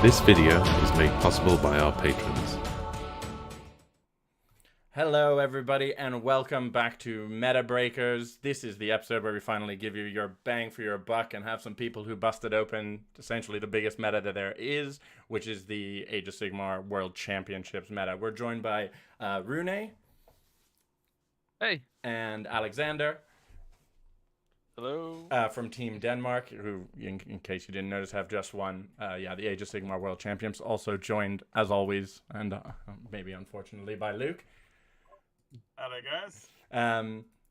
This video is made possible by our patrons. Hello everybody and welcome back to Metabreakers. This is the episode where we finally give you your bang for your buck and have some people who busted open essentially the biggest meta that there is, which is the Age of Sigmar World Championships meta. We're joined by Rune. Hey. And Alexander. Hello. From Team Denmark, who, in case you didn't notice, have just won the Age of Sigmar World Championships. Also joined, as always, and maybe unfortunately, by Luke. Hello, guys.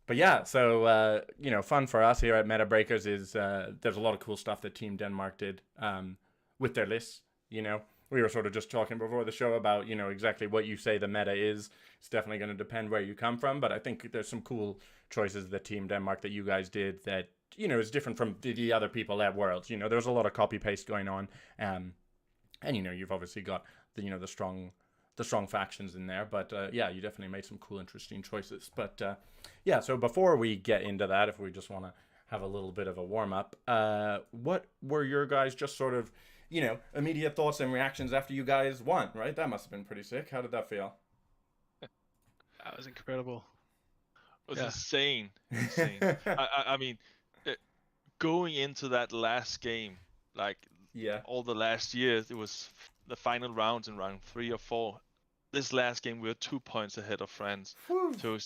But yeah, so fun for us here at Metabreakers is there's a lot of cool stuff that Team Denmark did with their lists. You know, we were sort of just talking before the show about exactly what you say the meta is. It's definitely going to depend where you come from, but I think there's some cool choices that Team Denmark that you guys did that is different from the other people at Worlds. There's a lot of copy paste going on, and you've obviously got the strong factions in there, but you definitely made some cool, interesting choices. But so before we get into that, if we just want to have a little bit of a warm up, what were your guys just sort of immediate thoughts and reactions after you guys won? Right, that must have been pretty sick. How did that feel? That was incredible. It was insane. I mean, going into that last game, all the last years, it was the final rounds in round 3 or 4. This last game, we were 2 points ahead of France. Woo. So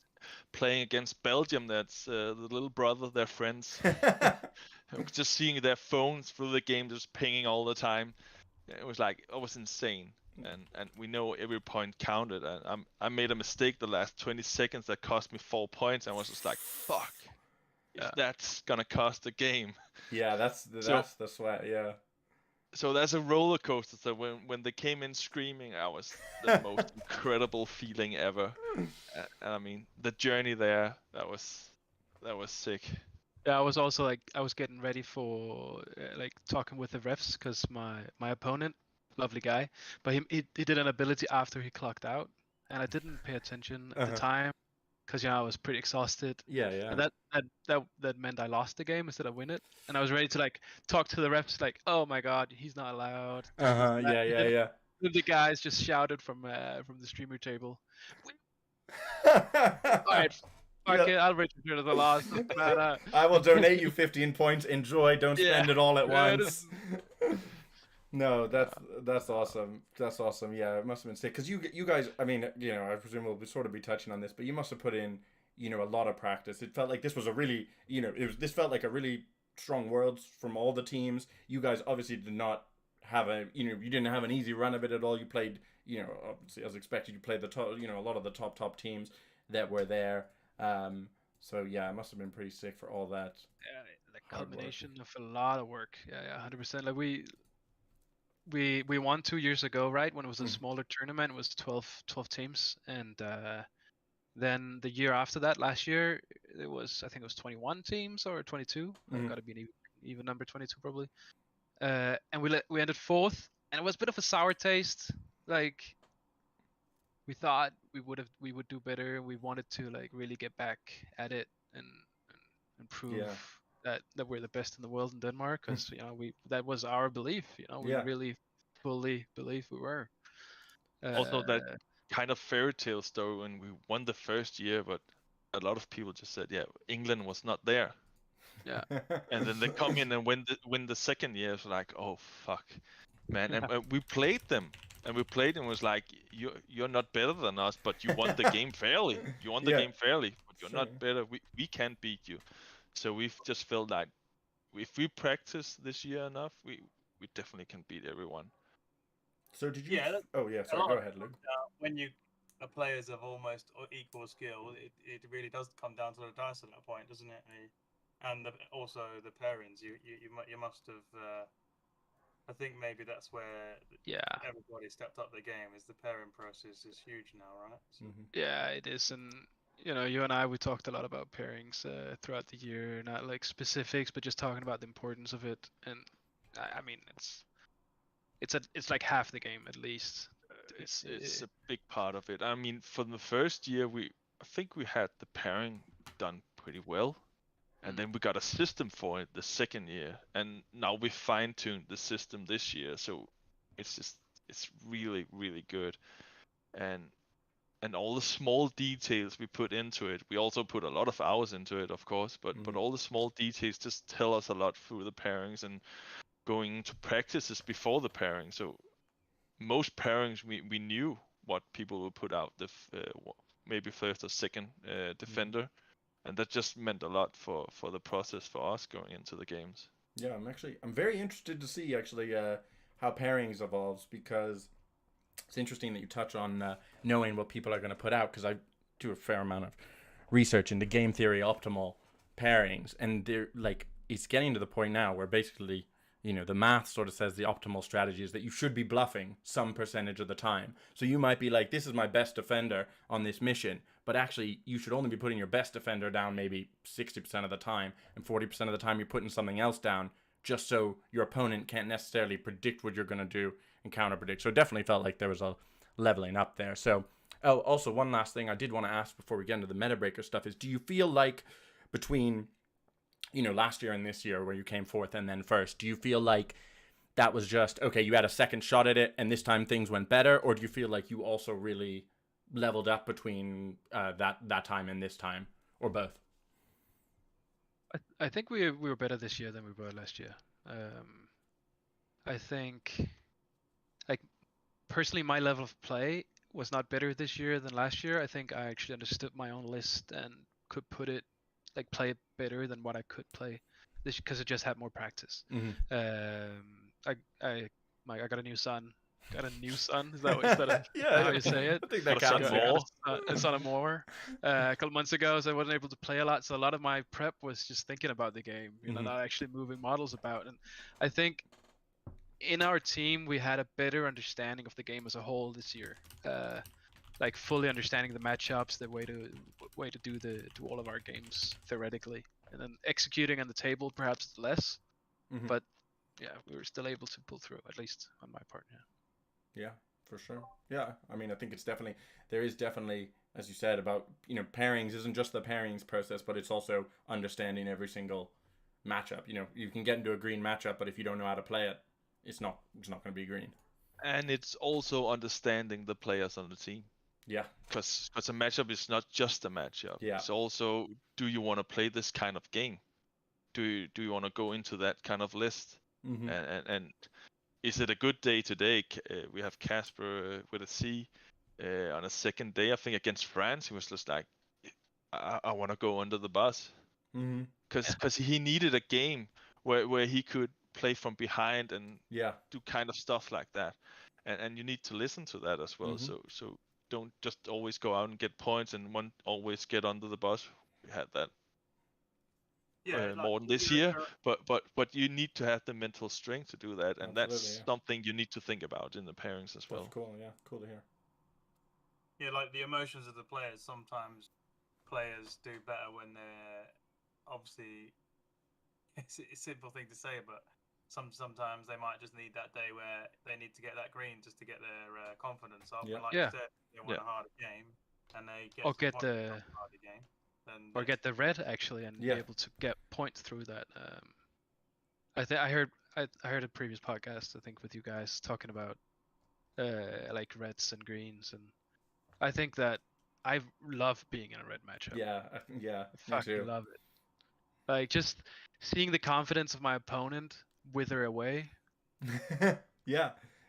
playing against Belgium, that's the little brother, their friends. Just seeing their phones through the game, just pinging all the time. It was insane. And we know every point counted. And I made a mistake the last 20 seconds that cost me 4 points. And I was just like, fuck. Yeah. That's gonna cost the game. Yeah, that's the sweat. Yeah. So that's a roller coaster. So when they came in screaming, I was the most incredible feeling ever. I mean, the journey there, that was sick. Yeah, I was also I was getting ready for talking with the refs because my opponent, lovely guy, but he did an ability after he clocked out, and I didn't pay attention at the time because I was pretty exhausted. Yeah. And that meant I lost the game instead of win it, and I was ready to talk to the refs oh my god, he's not allowed. Yeah. The guys just shouted from the streamer table. All right. Fuck it, I'll return to the loss. I will donate you 15 points. Enjoy. Don't spend it all at once. No, that's awesome. That's awesome. Yeah, it must have been sick. Because you guys, I mean, I presume we'll sort of be touching on this, but you must have put in, a lot of practice. It felt like this was a really, this felt like a really strong Worlds from all the teams. You guys obviously did not have you didn't have an easy run of it at all. You played, obviously as expected, you played the top, a lot of the top teams that were there. So yeah, it must have been pretty sick for all that. Yeah, the culmination of a lot of work. Yeah, 100%. Like we won 2 years ago, right? When it was a smaller tournament, it was 12 teams, and then the year after that, last year, I think it was 21 teams or 22. Got to be an even number, 22 probably. And we ended 4th, and it was a bit of a sour taste. We thought we would do better. We wanted to really get back at it and prove that we're the best in the world in Denmark, because that was our belief. We really fully believe we were. Also, that kind of fairy tale story when we won the first year, but a lot of people just said, yeah, England was not there. Yeah. And then they come in and win the second year. It's like, oh fuck, man. And we played them. And we played and was like, you're not better than us, but you won the game fairly. You won the game fairly, but you're not better. We can't beat you. So we've just felt like if we practice this year enough, we definitely can beat everyone. So did you? Yeah. Sorry. Go ahead, Luke. When you are players of almost equal skill, it really does come down to the dice at that point, doesn't it? And also the pairings. You must have. I think maybe that's where everybody stepped up the game. Is the pairing process is huge now, right? So. Yeah, it is, and you and I, we talked a lot about pairings throughout the year, not specifics, but just talking about the importance of it. And I mean, it's like half the game at least. It's a big part of it. I mean, for the first year, I think we had the pairing done pretty well. And then we got a system for it the second year, and now we fine-tuned the system this year. So it's really really good, and all the small details we put into it. We also put a lot of hours into it, of course, but all the small details just tell us a lot through the pairings and going into practices before the pairing. So most pairings we knew what people would put out, maybe first or second defender, and that just meant a lot for the process for us going into the games. Yeah, I'm very interested to see how pairings evolves, because it's interesting that you touch on knowing what people are going to put out, because I do a fair amount of research into game theory optimal pairings, and they're like, it's getting to the point now where basically, the math sort of says the optimal strategy is that you should be bluffing some percentage of the time. So you might be like, this is my best defender on this mission, but actually you should only be putting your best defender down maybe 60% of the time, and 40% of the time you're putting something else down, just so your opponent can't necessarily predict what you're going to do and counter predict. So it definitely felt like there was a leveling up there. So, also one last thing I did want to ask before we get into the Metabreaker stuff is, do you feel like between last year and this year, where you came fourth and then first, do you feel like that was just, okay, you had a second shot at it and this time things went better? Or do you feel like you also really leveled up between that time and this time, or both? I think we were better this year than we were last year. I think, like, personally, my level of play was not better this year than last year. I think I actually understood my own list and could play it better than what I could play this, because I just had more practice. I got a new son. Is that how you say it? I think that counts. A son of more. A couple months ago, so I wasn't able to play a lot. So a lot of my prep was just thinking about the game, not actually moving models about. And I think in our team, we had a better understanding of the game as a whole this year. Like fully understanding the matchups, the way to do all of our games theoretically, and then executing on the table perhaps less. But yeah, we were still able to pull through, at least on my part. Yeah, for sure. Yeah, I mean, I think there is definitely, as you said, about, pairings isn't just the pairings process, but it's also understanding every single matchup. You can get into a green matchup, but if you don't know how to play it, it's not going to be green. And it's also understanding the players on the team. Yeah. Because a matchup is not just a matchup. Yeah. It's also, do you want to play this kind of game? Do you want to go into that kind of list? And is it a good day today? We have Casper with a C on a second day. I think against France, he was just like, I want to go under the bus. Because he needed a game where he could play from behind and do kind of stuff like that. And you need to listen to that as well. So don't just always go out and get points and always get under the bus. We had that more than this year, but you need to have the mental strength to do that, and that's something you need to think about in the pairings as well. That's cool. Yeah, cool to hear. Yeah, like the emotions of the players. Sometimes players do better when they're obviously. It's a simple thing to say, but sometimes they might just need that day where they need to get that green just to get their confidence up. Yeah. And like you said, they want a harder game, and they get harder game. Or get the red actually, and be able to get points through that. I heard a previous podcast, I think, with you guys talking about like reds and greens, and I think that I love being in a red matchup. I fucking love it. Like just seeing the confidence of my opponent wither away.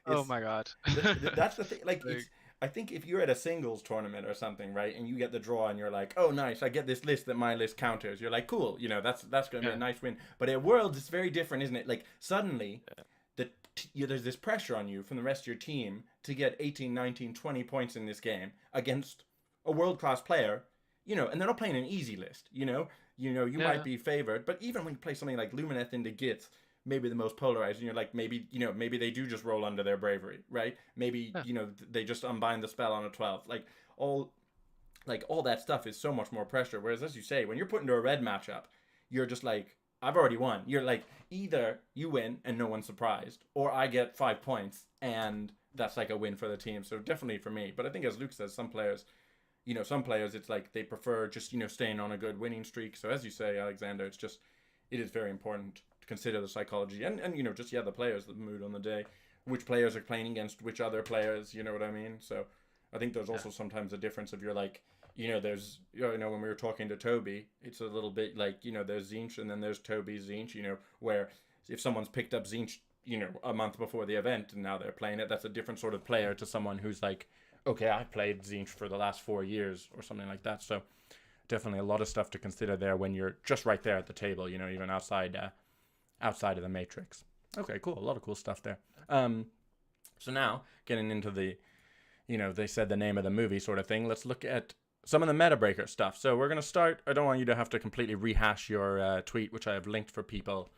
Oh my god. That's the thing. Like I think if you're at a singles tournament or something, right, and you get the draw and you're like, oh, nice, I get this list that my list counters. You're like, cool, that's going to be a nice win. But at Worlds, it's very different, isn't it? Like, suddenly, there's this pressure on you from the rest of your team to get 18, 19, 20 points in this game against a world-class player, and they're not playing an easy list, you might be favored. But even when you play something like Lumineth into Gith, maybe the most polarized, and you're like, maybe they do just roll under their bravery, right? Maybe, they just unbind the spell on a 12. All that stuff is so much more pressure. Whereas, as you say, when you're put into a red matchup, you're just like, I've already won. You're like, either you win and no one's surprised, or I get 5 points and that's like a win for the team. So definitely for me. But I think, as Luke says, some players, it's like they prefer just, staying on a good winning streak. So as you say, Alexander, it is very important to consider the psychology and just the players, the mood on the day. which players are playing against which other players. You know what I mean? So I think there's also sometimes a difference if you're like, there's, when we were talking to Toby, it's a little bit like, there's Zinch and then there's Toby Zinch, where if someone's picked up Zinch, a month before the event and now they're playing it, that's a different sort of player to someone who's like, okay, I've played Zinch for the last 4 years or something like that. So definitely a lot of stuff to consider there when you're just right there at the table, even outside of the matrix. Okay, cool. A lot of cool stuff there. So now getting into the, they said the name of the movie sort of thing. Let's look at some of the Metabreaker stuff. So we're going to start. I don't want you to have to completely rehash your tweet, which I have linked for people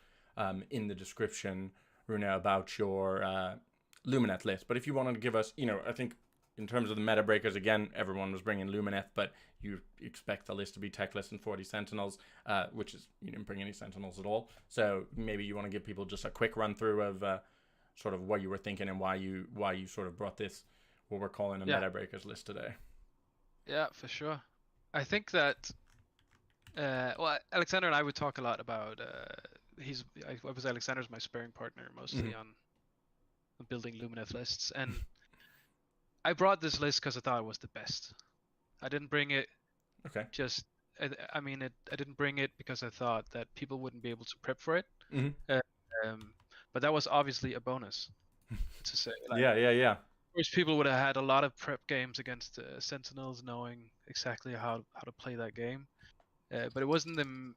in the description, Rune, about your Lumineth list. But if you wanted to give us, I think in terms of the Metabreakers, again, everyone was bringing Lumineth, but you expect the list to be Techless and 40 Sentinels, which is, you didn't bring any Sentinels at all. So maybe you want to give people just a quick run through of sort of what you were thinking and why you sort of brought this, what we're calling a Metabreakers list today. Yeah, for sure. I think that, Alexander and I would talk a lot about, Alexander's my sparring partner mostly on building Lumineth lists, and I brought this list because I thought it was the best. I didn't bring it I didn't bring it because I thought that people wouldn't be able to prep for it. But that was obviously a bonus to say. Like, yeah. Of course, people would have had a lot of prep games against Sentinels, knowing exactly how to play that game. But it wasn't the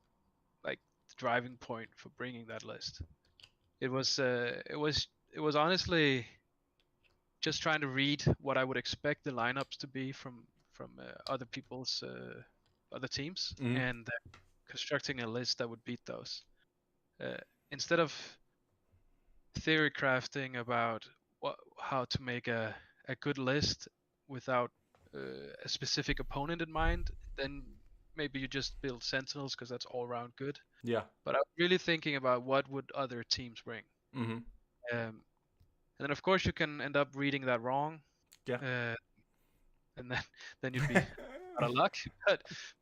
driving point for bringing that list. It was honestly just trying to read what I would expect the lineups to be from other people's other teams, and constructing a list that would beat those. Instead of theory crafting about how to make a good list without a specific opponent in mind, then maybe you just build Sentinels because that's all around good. Yeah. But I'm really thinking about what would other teams bring. And then of course you can end up reading that wrong. Yeah. And then you'd be out of luck.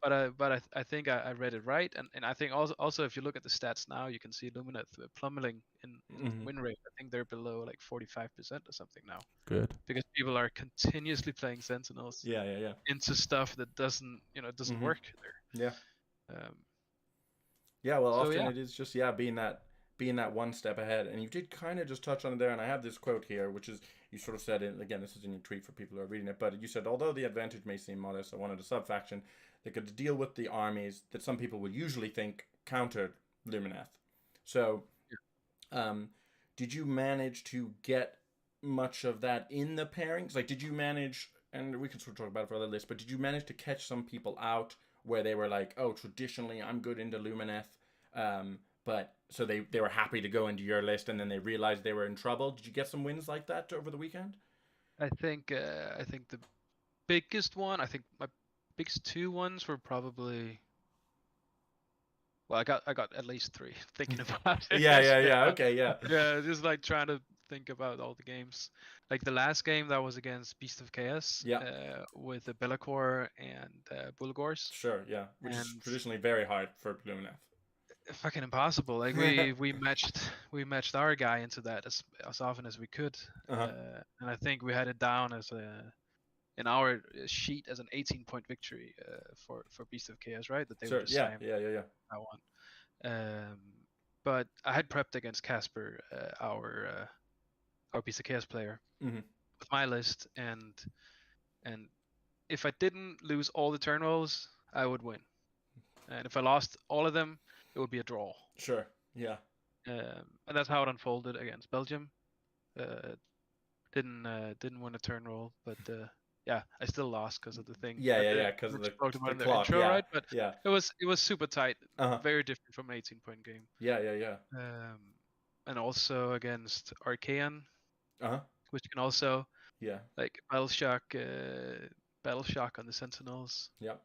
But I think I read it right, and I think also if you look at the stats now, you can see Lumineth plummeting in win rate. I think they're below like 45% or something now. Good. Because people are continuously playing Sentinels. Yeah. Into stuff that doesn't work there. Yeah. Well, often it is just being that one step ahead, and you did kind of just touch on it there. And I have this quote here, which is, you sort of said, and again, this is in your tweet for people who are reading it, but you said, although the advantage may seem modest, I wanted a sub-faction that could deal with the armies that some people would usually think countered Lumineth. So, did you manage to get much of that in the pairings? Like, did you manage, and we can sort of talk about it for other lists, but did you manage to catch some people out where they were like, oh, traditionally I'm good into Lumineth, but so they were happy to go into your list, and then they realized they were in trouble? Did you get some wins like that over the weekend? I think the biggest one, I think my biggest two ones were probably, well, I got at least three thinking about it. Yeah. Okay, yeah. Yeah, just like trying to think about all the games. Like the last game that was against Beast of Chaos. With the Be'lakor and Bulgors. Sure, yeah. Which is traditionally very hard for Lumineth. Fucking impossible. Like we matched our guy into that as often as we could, and I think we had it down as in our sheet as an 18-point victory for Beast of Chaos, right? That they would just slam that one. But I had prepped against Casper, our Beast of Chaos player, with my list, and if I didn't lose all the turn rolls, I would win, and if I lost all of them, it would be a draw. Sure. Yeah. And that's how it unfolded against Belgium. Didn't win a turn roll, but I still lost because of the thing. Yeah, because of the clock, intro, yeah. Right? But yeah, it was super tight. Very different from an 18-point game. Yeah. And also against Archaean, which can also like battle shock on the Sentinels. Yeah.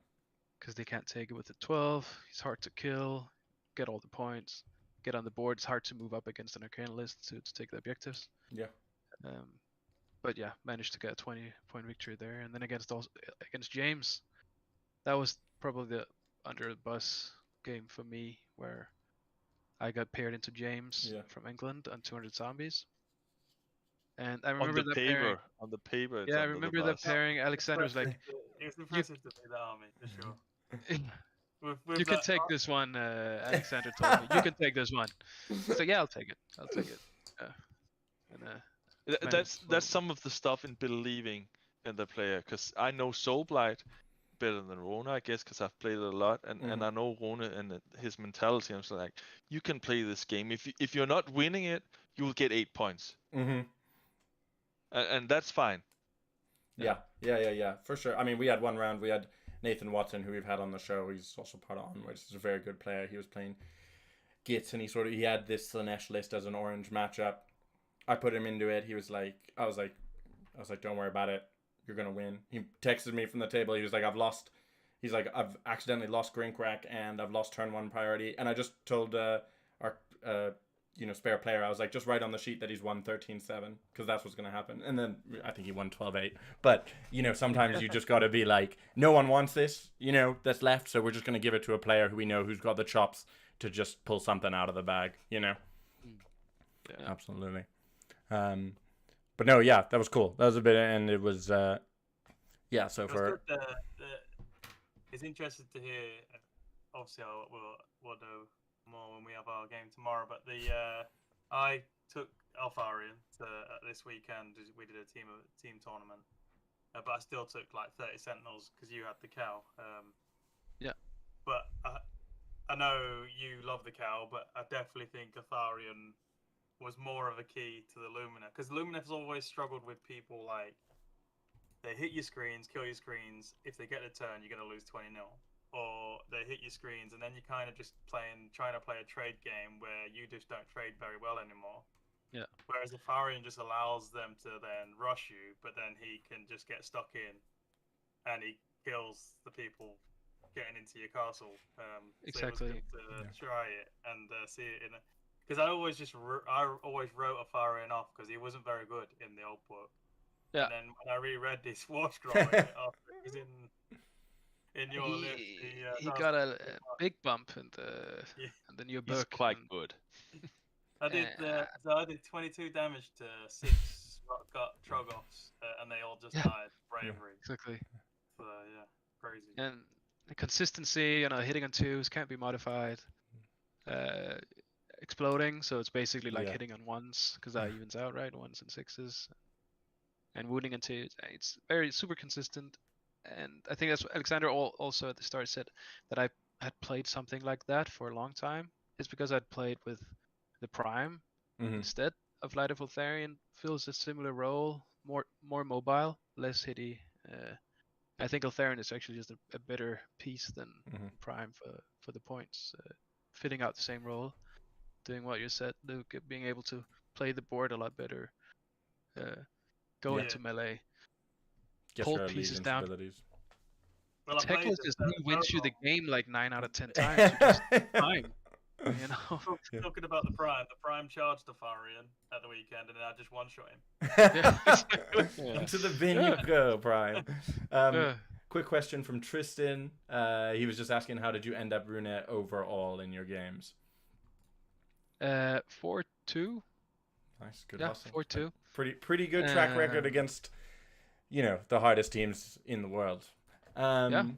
Because they can't take it with the 12. He's hard to kill. Get all the points, get on the board. It's hard to move up against an Arcane list to take the objectives. Yeah. But managed to get a 20-point victory there. And then against James, that was probably the under the bus game for me, where I got paired into James from England on 200 zombies. And I On remember the the pairing. paper, on the paper, it's Yeah, I under remember the the bus. pairing. Alexander was like, It's impressive to be the army for sure. With "You can that, take this one." Alexander told me, "You can take this one." It's like, "Yeah, I'll take it. I'll take it." And man, That's some of the stuff in believing in the player, because I know Soulblight better than Rune, I guess, because I've played it a lot, and I know Rune and his mentality. I'm just like, you can play this game. If you're not winning it, you will get 8 points, and that's fine. Yeah, for sure. I mean, we had one round. We had Nathan Watson, who we've had on the show. He's also part of Onwards. He's a very good player. He was playing Gits, and he had this Slanesh list as an orange matchup. I put him into it. He was like, I was like, don't worry about it. You're gonna win. He texted me from the table. He was like, I've accidentally lost Grinkrack and I've lost turn 1 priority. And I just told our spare player, I was like, just write on the sheet that he's won 13-7, because that's what's gonna happen. And then I think he won 12-8. But sometimes you just gotta be like, no one wants this, that's left, so we're just gonna give it to a player who we know who's got the chops to just pull something out of the bag. Yeah. Absolutely. But no, yeah, that was cool. That was a bit, and it was, So for it's interesting to hear. Obviously, we'll do more when we have our game tomorrow. But I took Alfarian this weekend. We did a team tournament, but I still took like 30 Sentinels because you had the cow. Yeah. But I know you love the cow, but I definitely think Alfarian was more of a key to the Lumina, because Lumina has always struggled with people like they hit your screens, kill your screens. If they get a turn, you're going to lose 20-0. Or they hit your screens, and then you're kind of just trying to play a trade game where you just don't trade very well anymore. Yeah. Whereas Alfarian just allows them to then rush you, but then he can just get stuck in, and he kills the people getting into your castle. Exactly. So it was good to try it and see it in a. Because I always wrote Alfarian off because he wasn't very good in the old book. Yeah. And then when I reread this War Scroll after he was in your list, he got a big bump in the new book. He's quite good. I did 22 damage to 6 got Trogoths, and they all just died. Bravery. Exactly. So crazy. And the consistency, hitting on 2s can't be modified. Exploding, so it's basically like hitting on 1s, because that evens out, right? 1s and 6s, and wounding on 2s. It's very super consistent, and I think that's what Alexander also at the start said, that I had played something like that for a long time. It's because I'd played with the Prime instead of Light of Eltharion. Fills a similar role, more mobile, less hitty. I think Eltharion is actually just a better piece than Prime for the points, fitting out the same role. Doing what you said, Luke, being able to play the board a lot better, go into melee, pull pieces down. Well, Teclis just wins you the game like 9 out of 10 times. You're just fine, Talking about the Prime charged Alfarian at the weekend, and then I just one-shot him. Into the bin you go, Prime. Quick question from Tristan. He was just asking, how did you end up Rune overall in your games? 4-2. Nice, good. Yeah, hustle. 4-2. Pretty good track record against, the hardest teams in the world. And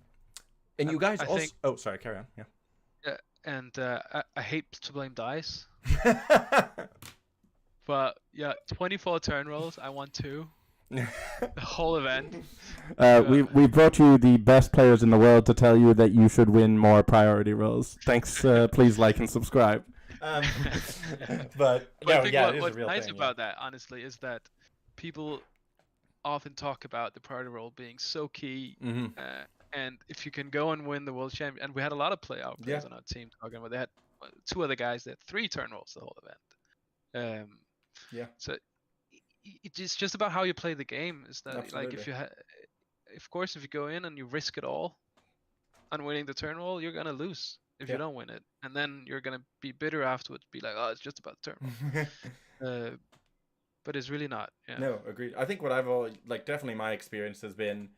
you guys also. Oh, sorry. Carry on. Yeah. Yeah, and I hate to blame dice, but 24 turn rolls. I won 2. The whole event. We brought you the best players in the world to tell you that you should win more priority rolls. Thanks. Please like and subscribe. But no, I think it is what's a real nice thing, about that, honestly, is that people often talk about the priority roll being so key. And if you can go and win the world champion, and we had a lot of playoff players on our team talking about, they had 2 other guys that had 3 turn rolls the whole event. So it's just about how you play the game. Is that like if you of course, if you go in and you risk it all on winning the turn roll, you're gonna lose if you don't win it, and then you're gonna be bitter afterwards. Be like, oh, it's just about the turn roll. But it's really not. Yeah. No, agreed. I think what I've definitely my experience has been,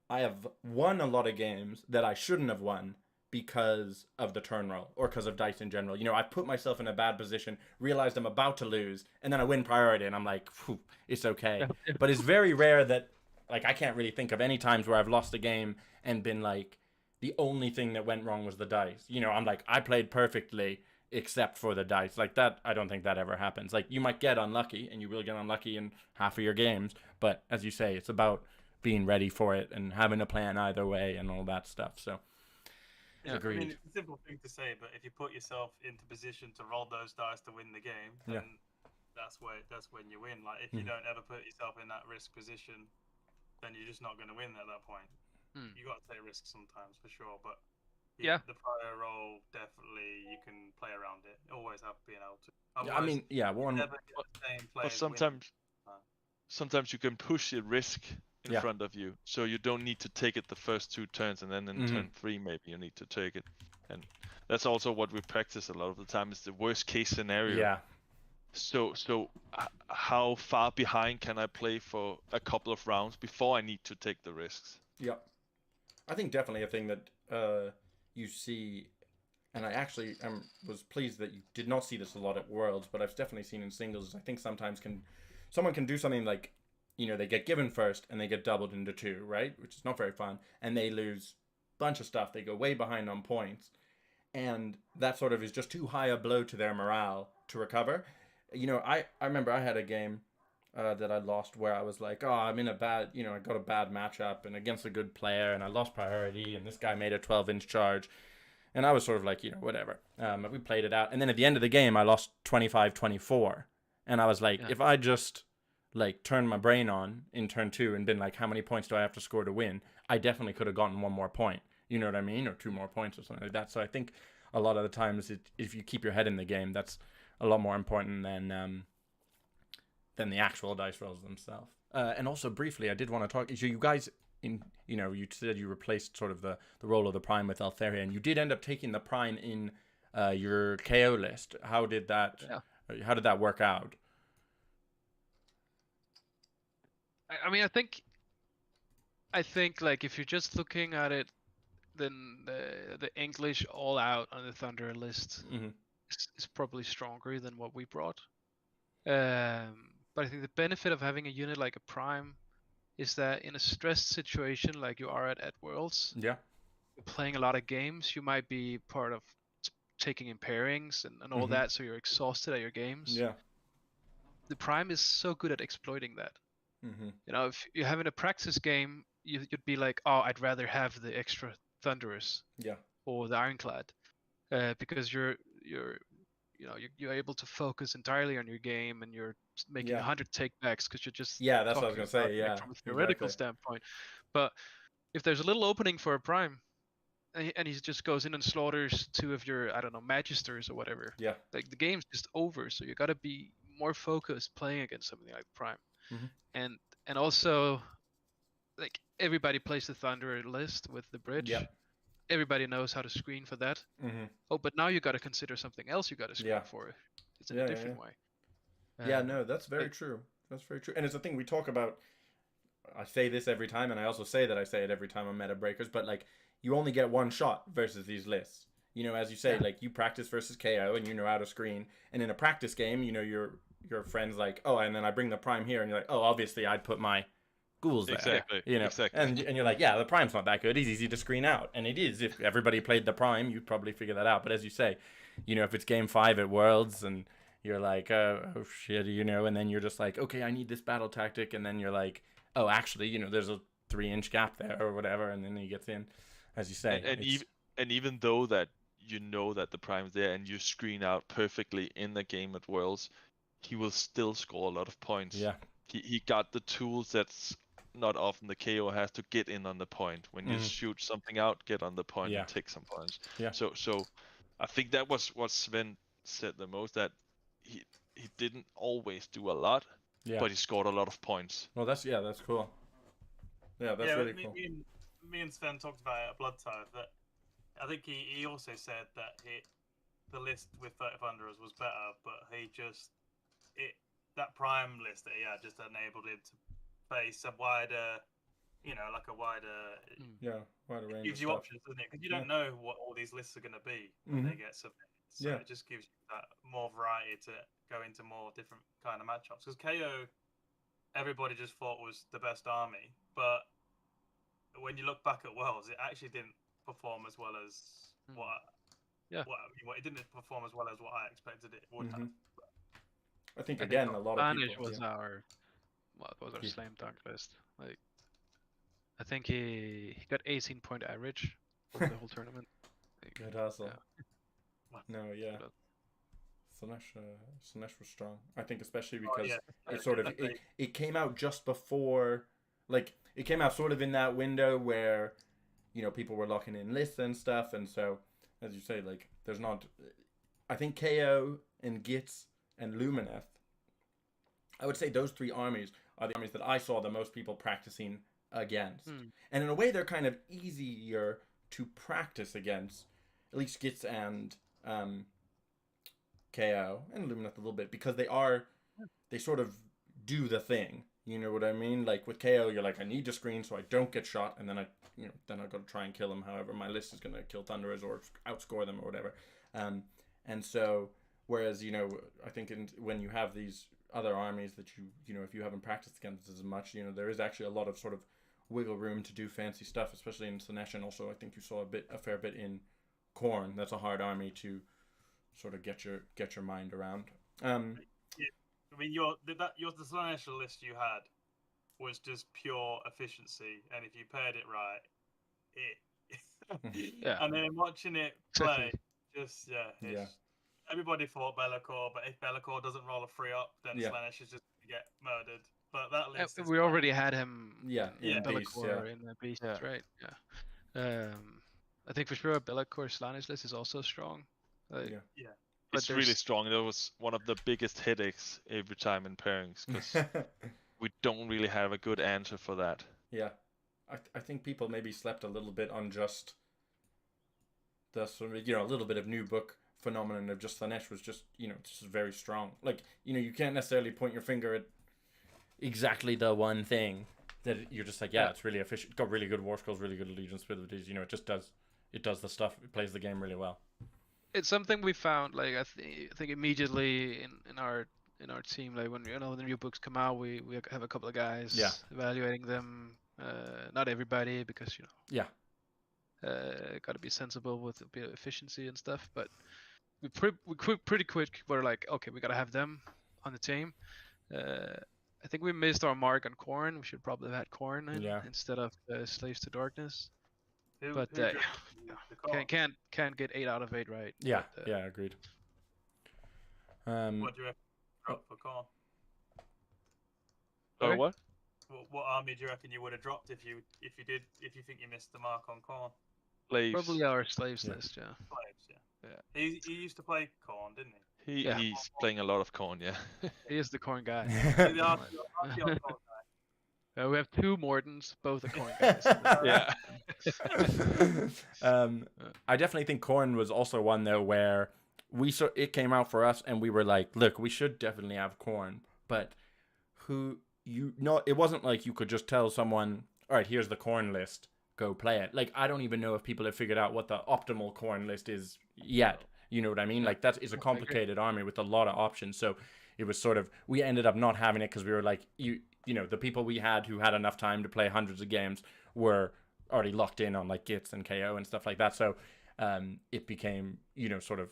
I have won a lot of games that I shouldn't have won because of the turn roll or because of dice in general. You know, I've put myself in a bad position, realized I'm about to lose, and then I win priority, and I'm like, phew, it's okay. But it's very rare that, like, I can't really think of any times where I've lost a game and been like, the only thing that went wrong was the dice. You know, I'm like, I played perfectly except for the dice. Like that, I don't think that ever happens. Like, you might get unlucky, and you will get unlucky in half of your games, but as you say, it's about being ready for it and having a plan either way and all that stuff. So Yeah, agreed. I mean, it's a simple thing to say, but if you put yourself into position to roll those dice to win the game, then that's when you win. Like, if you don't ever put yourself in that risk position, then you're just not going to win at that point. You got to take risks sometimes for sure, but the prior roll, definitely you can play around it. Always have been able to. I mean, one. But sometimes you can push the risk in front of you, so you don't need to take it the first 2 turns, and then in turn 3 maybe you need to take it. And that's also what we practice a lot of the time, is the worst case scenario. Yeah. So how far behind can I play for a couple of rounds before I need to take the risks? Yeah. I think definitely a thing that you see, and I actually was pleased that you did not see this a lot at Worlds, but I've definitely seen in singles. I think sometimes someone can do something like, you know, they get given first and they get doubled into 2, right? Which is not very fun. And they lose a bunch of stuff. They go way behind on points. And that sort of is just too high a blow to their morale to recover. You know, I remember I had a game that I lost where I was like, oh, I'm in a bad, you know, I got a bad matchup and against a good player and I lost priority and this guy made a 12-inch charge. And I was sort of like, you know, whatever. We played it out. And then at the end of the game, I lost 25-24. And I was like, if I just like turned my brain on in turn 2 and been like, how many points do I have to score to win? I definitely could have gotten 1 more point. You know what I mean? Or 2 more points or something like that. So I think a lot of the times, if you keep your head in the game, that's a lot more important than the actual dice rolls themselves. And also briefly, I did want to talk. So you guys, you said you replaced sort of the role of the Prime with Altheria, and you did end up taking the Prime in your KO list. How did that? How did that work out? I mean, I think like if you're just looking at it, then the English all out on the Thunder list is probably stronger than what we brought. But I think the benefit of having a unit like a Prime is that in a stressed situation like you are at Worlds, you're playing a lot of games, you might be part of taking in pairings and all that, so you're exhausted at your games. The Prime is so good at exploiting that. You know, if you're having a practice game, you'd be like, oh, I'd rather have the extra Thunderers or the Ironclad, because you're able to focus entirely on your game and you're making 100 takebacks because you're just that's what I was gonna say. From a theoretical standpoint. But if there's a little opening for a Prime, and he just goes in and slaughters 2 of your Magisters or whatever, like the game's just over. So you got to be more focused playing against something like Prime. And also, like, everybody plays the Thunder list with the bridge. Everybody knows how to screen for that. Oh, but now you got to consider something else you got to screen for. It's in a different way. No, that's very true. That's very true. And it's a thing we talk about. I say this every time, and I also say that I say it every time on Metabreakers, but like, you only get 1 shot versus these lists. You know, as you say, like, you practice versus KO and you know how to screen. And in a practice game, you know, your friend's like, oh, and then I bring the Prime here, and you're like, oh, obviously I'd put my ghouls there. Exactly. You know, and you're like, yeah, the Prime's not that good. It's easy to screen out, and it is. If everybody played the Prime, you'd probably figure that out. But as you say, you know, if it's game 5 at Worlds, and you're like, oh shit, you know, and then you're just like, okay, I need this battle tactic, and then you're like, oh, actually, you know, there's a 3-inch gap there or whatever, and then he gets in, as you say. And even though that you know that the Prime's there and you screen out perfectly in the game at Worlds, he will still score a lot of points. He got the tools that's not often the KO has to get in on the point. When you shoot something out, get on the point and take some points. So I think that was what Sven said the most, that he didn't always do a lot, but he scored a lot of points. Well, that's cool. That's really cool. Me and Sven talked about it at Blood Tithe, that I think he also said that the list with 30 Thunderers was better, but that Prime list that he had just enabled him to face a wider like a wider. Yeah, wider range. It gives of you stuff. options, doesn't it? Because you don't know what all these lists are going to be when they get submitted. So Yeah. it just gives you that more variety to go into more different kind of matchups. Because KO, everybody just thought was the best army, but when you look back at Worlds, it actually didn't perform as well as it didn't perform as well as what I expected it would have. I think again, a lot of Danish people. was our slam dunk list. Like, I think he got 18-point average for the whole tournament. Like, Good hustle. Yeah. No, yeah. Slanesh was strong. I think especially Oh, because yeah. it sort of it came out just before, like it came out sort of in that window where, people were locking in lists and stuff, and so as you say, like there's not. I think KO and Gitz and Lumineth. I would say those three armies are the armies that I saw the most people practicing against, and in a way they're kind of easier to practice against, at least Gitz and KO and Lumineth a little bit, because they sort of do the thing. You know what I mean? Like with KO, you're like, I need to screen so I don't get shot, and then I got to try and kill him. However, my list is gonna kill Thunderers or outscore them or whatever. And so, whereas I think when you have these other armies that if you haven't practiced against as much, there is actually a lot of sort of wiggle room to do fancy stuff, especially in Slanesh, and also I think you saw a fair bit in Khorne. That's a hard army to sort of get your mind around. I mean, the Slanesh list you had was just pure efficiency, and if you paired it right, and then watching it play, just everybody thought Be'lakor, but if Be'lakor doesn't roll a 3-up, then Slanesh is just gonna get murdered. But that list, we already had him. In Be'lakor in the Beast, right? Yeah. I think for sure Be'lakor Slanesh list is also strong. It's really strong. That was one of the biggest headaches every time in pairings, because we don't really have a good answer for that. Yeah, I think people maybe slept a little bit on just the sort of, a little bit of new book phenomenon of just Slanesh was just just very strong. Like you can't necessarily point your finger at exactly the one thing that you're just like it's really efficient, got really good war skills, really good allegiance abilities. It just does the stuff. It plays the game really well. It's something we found, like I think immediately in our team, like when the new books come out, we have a couple of guys evaluating them. Not everybody, because got to be sensible with a bit of efficiency and stuff. But we pretty quick. We're like, okay, we gotta have them on the team. I think we missed our mark on Khorne. We should probably have had Khorne instead of Slaves to Darkness. Can't get 8 out of 8 right. Yeah, agreed. What do you reckon drop for Khorne? What? What army do you reckon you would have dropped if you think you missed the mark on Khorne? Slaves. Probably our slaves list, Slaves, He used to play Khorne, didn't he? He's playing a lot of Khorne, He is the Khorne guy. We have 2 Mordens, both are Khorne guys. I definitely think Khorne was also one though where it came out for us and we were like, look, we should definitely have Khorne, but it wasn't like you could just tell someone, all right, here's the Khorne list, go play it. Like, I don't even know if people have figured out what the optimal Khorne list is yet. You know what I mean? Like, that is a complicated army with a lot of options. So it was sort of, we ended up not having it because we were like, the people we had who had enough time to play hundreds of games were already locked in on like Gitz and KO and stuff like that. So it became, sort of,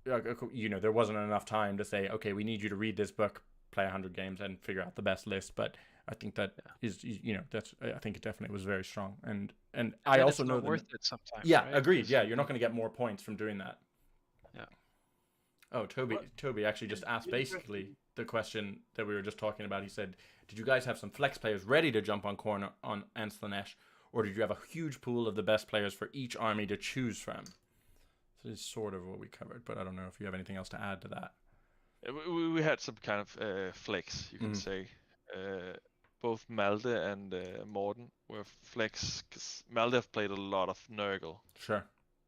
there wasn't enough time to say, okay, we need you to read this book, play 100 games and figure out the best list. But I think that is, I think it definitely was very strong. And I also know that worth it sometimes. Yeah, right? agreed. Yeah, you're not going to get more points from doing that. Yeah. Oh, Toby actually just asked basically the question that we were just talking about. He said, did you guys have some flex players ready to jump on Khorne and Slanesh, or did you have a huge pool of the best players for each army to choose from? So this is sort of what we covered, but I don't know if you have anything else to add to that. We had some kind of flex, you can say. Both Malde and Morten were flex, because Malde have played a lot of Nurgle. Sure.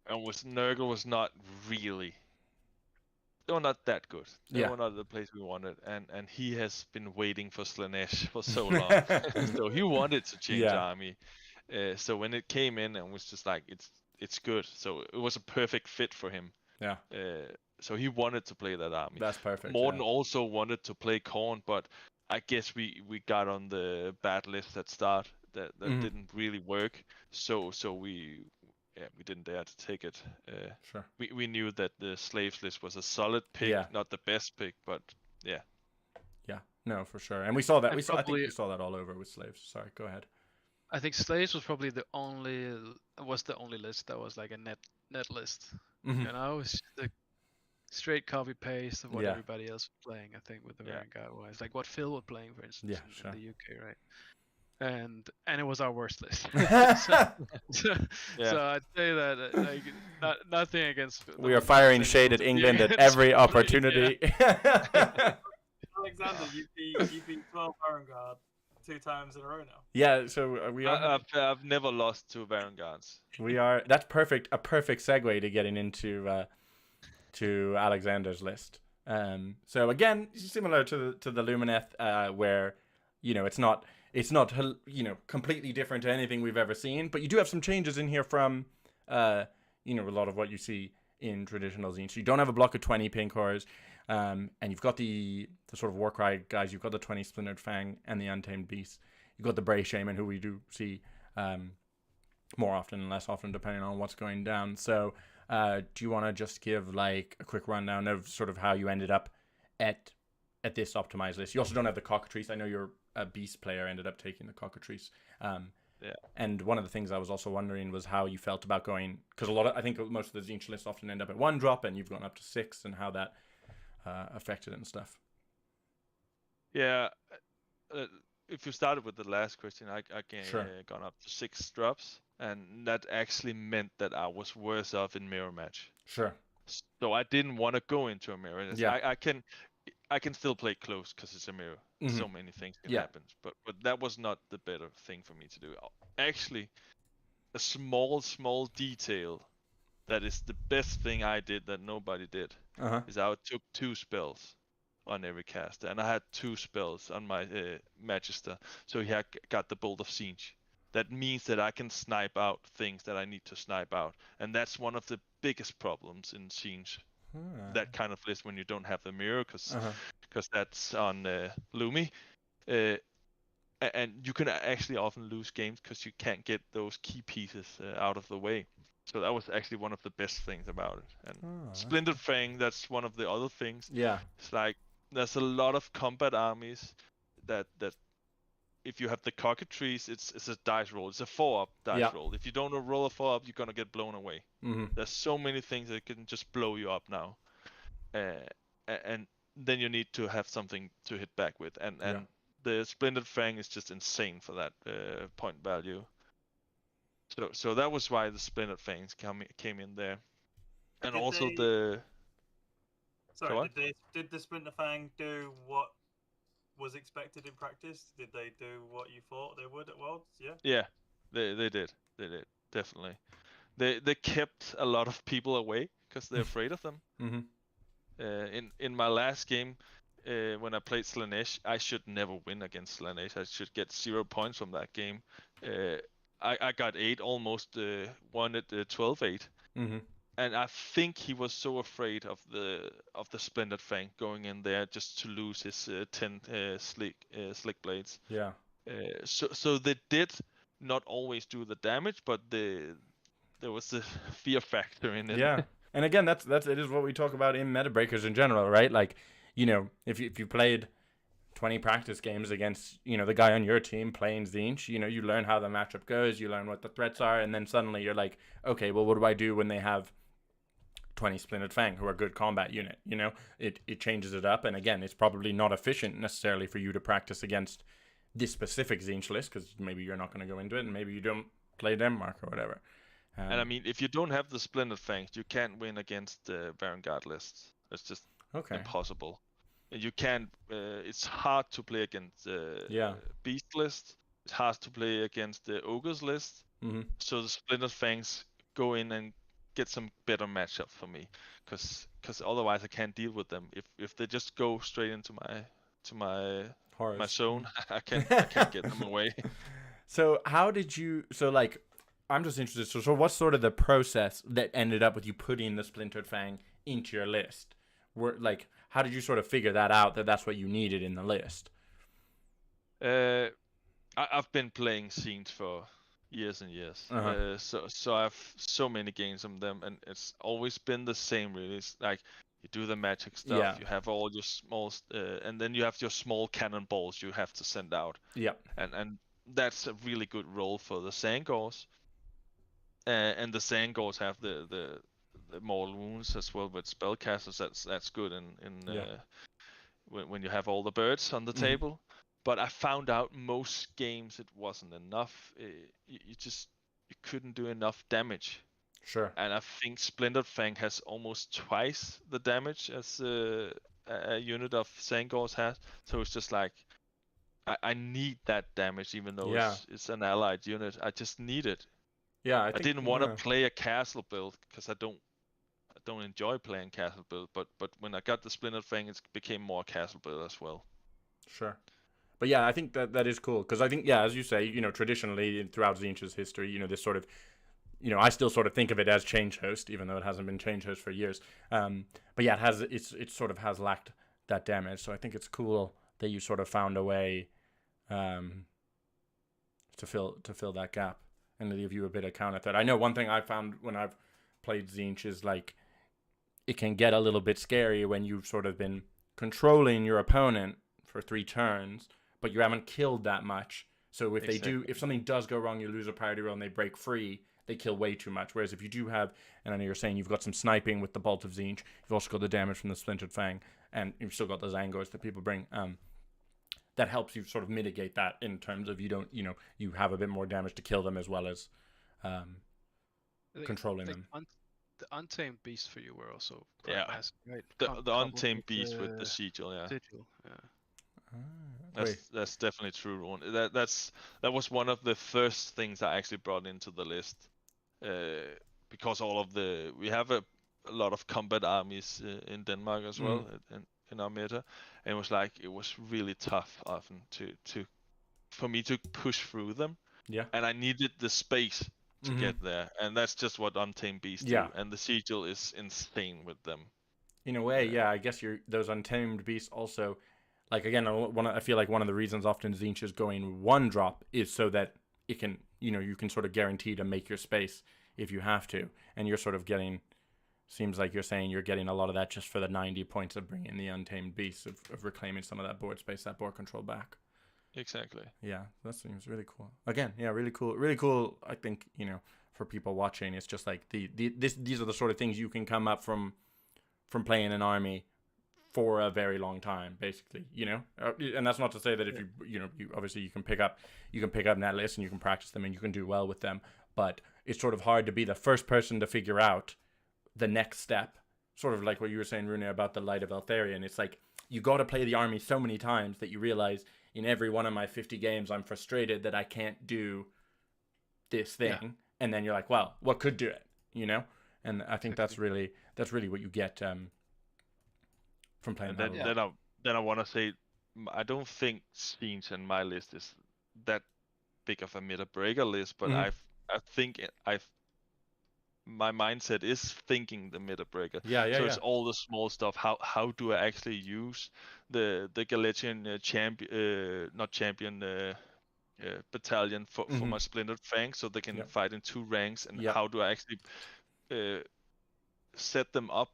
And Nurgle was not really that good. They Yeah. were not the place we wanted, and he has been waiting for Slanesh for so long. So he wanted to change Yeah. army. So when it came in and was just like it's good. So it was a perfect fit for him. Yeah. So he wanted to play that army. That's perfect. Morten yeah. also wanted to play Khorne, but I guess we got on the bad list at start. That Mhm. didn't really work. So we didn't dare to take it. Sure. We knew that the slaves list was a solid pick, Yeah. not the best pick, but yeah. Yeah. No, for sure. And we saw that. And I think probably- we saw that all over with slaves. Sorry, go ahead. I think slaves was probably the only list that was like a net list. Mhm. You know, it's the straight copy paste of what Yeah. everybody else was playing. I think with the Yeah. Vanguard was like what Phil was playing, for instance, Yeah, in sure. the UK, right? And it was our worst list. so Yeah. I'd say that like nothing against. the We are ones firing saying shade it at was England at against every Phil, opportunity. Alexander, you beat 12 Vanguard 2 times in a row now. Yeah. So we are. I've never lost to Vanguards. We are. That's perfect. A perfect segue to getting into to Alexander's list. So again, similar to the Lumineth, where it's not completely different to anything we've ever seen, but you do have some changes in here from a lot of what you see in traditional Tzeentch. You don't have a block of 20 pink horrors, and you've got the sort of Warcry guys. You've got the 20 Splintered Fang and the Untamed Beast. You've got the Bray Shaman, who we do see more often and less often depending on what's going down. So do you want to just give like a quick rundown of sort of how you ended up at this optimized list? You also don't have the Cockatrice. I know you're a Beast player, ended up taking the Cockatrice. Yeah. And one of the things I was also wondering was how you felt about going, because I think most of the Tzeentch lists often end up at 1 drop and you've gone up to 6, and how that affected it and stuff. Yeah. If you started with the last question, I Sure. gone up to 6 drops, and that actually meant that I was worse off in mirror match. Sure. So I didn't want to go into a mirror. Yeah. I can still play close because it's a mirror. Mhm. So many things can Yeah. happen. But that was not the better thing for me to do. Actually, a small detail that is the best thing I did that nobody did is I took 2 spells on every caster, and I had 2 spells on my Magister. So he got the Bolt of Tzeentch. That means that I can snipe out things that I need to snipe out, and that's one of the biggest problems in Tzeentch. That kind of list when you don't have the mirror, because that's on Lumi, and you can actually often lose games because you can't get those key pieces out of the way. So that was actually one of the best things about it. And Splintered Fang, that's one of the other things. Yeah. It's like there's a lot of combat armies that if you have the Cockatrice, it's a dice roll. It's a 4-up dice roll. If you don't roll a 4-up, you're gonna get blown away. Mm-hmm. There's so many things that can just blow you up now, and then you need to have something to hit back with. And the Splintered Fang is just insane for that point value. So that was why the Splintered Fangs came in there, and Did also they- the. Sorry, what? did the Splinter Fang do what was expected in practice? Did they do what you thought they would at Worlds? Yeah. Yeah, they did definitely. They kept a lot of people away because they're afraid of them. Mm-hmm. In my last game, when I played Slanesh, I should never win against Slanesh. I should get 0 points from that game. I got 8, almost won at 12-8. Mm-hmm. And I think he was so afraid of the Splintered Fang going in there just to lose his 10 slick blades. Yeah. So they did not always do the damage, but there was the fear factor in it. Yeah. And again, it is what we talk about in Metabreakers in general, right? Like, if you played 20 practice games against, the guy on your team playing Tzeentch, you learn how the matchup goes, you learn what the threats are, and then suddenly you're like, okay, well, what do I do when they have 20 Splintered Fang who are a good combat unit? It changes it up, and again, it's probably not efficient necessarily for you to practice against this specific Tzeentch list, because maybe you're not going to go into it, and maybe you don't play Denmark or whatever. And I mean, if you don't have the Splintered Fangs, you can't win against the Vanguard lists. It's just impossible. You can't. It's hard to play against the Beast list. It's hard to play against the Ogres list. Mm-hmm. So the Splintered Fangs go in and get some better matchup for me, because otherwise I can't deal with them. If they just go straight into my Horrors. zone, I can't get them away. So how did you? So like, I'm just interested. So what's sort of the process that ended up with you putting the Splintered Fang into your list? How did you sort of figure that out, that that's what you needed in the list? I've been playing scenes for years and years. Uh-huh. So I have so many games of them, and it's always been the same. Really, it's like you do the magic stuff. Yeah. You have all your small, and then you have your small cannonballs you have to send out. Yeah. And that's a really good role for the Sangors. And the Sangors have the more wounds as well with spellcasters. That's good when you have all the birds on the table. But I found out most games it wasn't enough. You couldn't do enough damage. Sure. And I think Splintered Fang has almost twice the damage as a unit of Sangors has. So it's just like I need that damage, even though it's an allied unit. I just need it. Yeah, I didn't want to play a castle build because I don't enjoy playing castle build. But when I got the Splintered Fang, it became more castle build as well. Sure. But yeah, I think that is cool, because I think, yeah, as you say, traditionally throughout Tzeentch's history, this sort of, I still sort of think of it as change host, even though it hasn't been change host for years. But yeah, it sort of has lacked that damage. So I think it's cool that you sort of found a way to fill that gap and to give you a bit of counter threat. I know one thing I found when I've played Tzeentch is like it can get a little bit scary when you've sort of been controlling your opponent for 3 turns, but you haven't killed that much. So if something does go wrong, you lose a priority roll and they break free, they kill way too much. Whereas if you do have, and I know you're saying you've got some sniping with the Bolt of Tzeentch, you've also got the damage from the Splintered Fang, and you've still got the Zangors that people bring. That helps you sort of mitigate that in terms of you have a bit more damage to kill them as well as controlling them. The Untamed Beast for you were also quite massive, right? The Untamed Beast with the Sigil, yeah. That's definitely true, Rune. That was one of the first things I actually brought into the list, because we have a lot of combat armies in Denmark as well in our meta, and it was really tough often for me to push through them. Yeah. And I needed the space to get there, and that's just what Untamed Beasts do. And the Sigil is insane with them. In a way, yeah. I guess those Untamed Beasts also. Like, again, I feel like one of the reasons often Tzeentch is going 1-drop is so that it can, you can sort of guarantee to make your space if you have to. And you're sort of seems like you're saying you're getting a lot of that just for the 90 points of bringing the Untamed Beasts, of reclaiming some of that board space, that board control back. Exactly. Yeah, that seems really cool. Again, yeah, really cool. Really cool, I think, for people watching. It's just like these are the sort of things you can come up from playing an army for a very long time, basically, and that's not to say that if you obviously you can pick up that list and you can practice them and you can do well with them, but it's sort of hard to be the first person to figure out the next step, sort of like what you were saying, Rune, about the Light of Eltharion. It's like you got to play the army so many times that you realize in every one of my 50 games I'm frustrated that I can't do this thing, and then you're like, well, what could do it, and I think that's really what you get from playing. Then I want to say, I don't think Tzeentch in my list is that big of a Metabreaker list, but I think my mindset is thinking the Metabreaker. So it's all the small stuff. How do I actually use the Galician battalion for my Splintered Fang, so they can fight in 2 ranks, and how do I actually set them up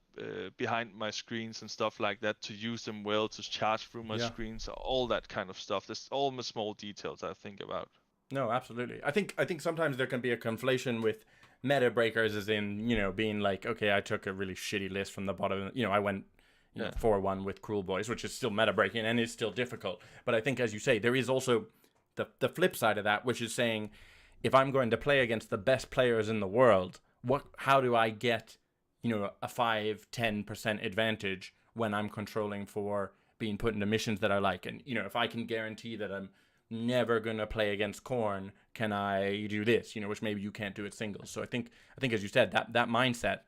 behind my screens and stuff like that to use them well, to charge through my screens, all that kind of stuff. There's all the small details I think about. No, absolutely. I think sometimes there can be a conflation with Metabreakers, as in, being like, okay, I took a really shitty list from the bottom, I went 4-1 with Cruel Boys, which is still meta-breaking and is still difficult. But I think, as you say, there is also the flip side of that, which is saying, if I'm going to play against the best players in the world, how do I get a 5-10% advantage when I'm controlling for being put into missions that I like? And if I can guarantee that I'm never gonna play against Khorne. Can I do this? Which maybe you can't do it singles. So I think as you said, that mindset,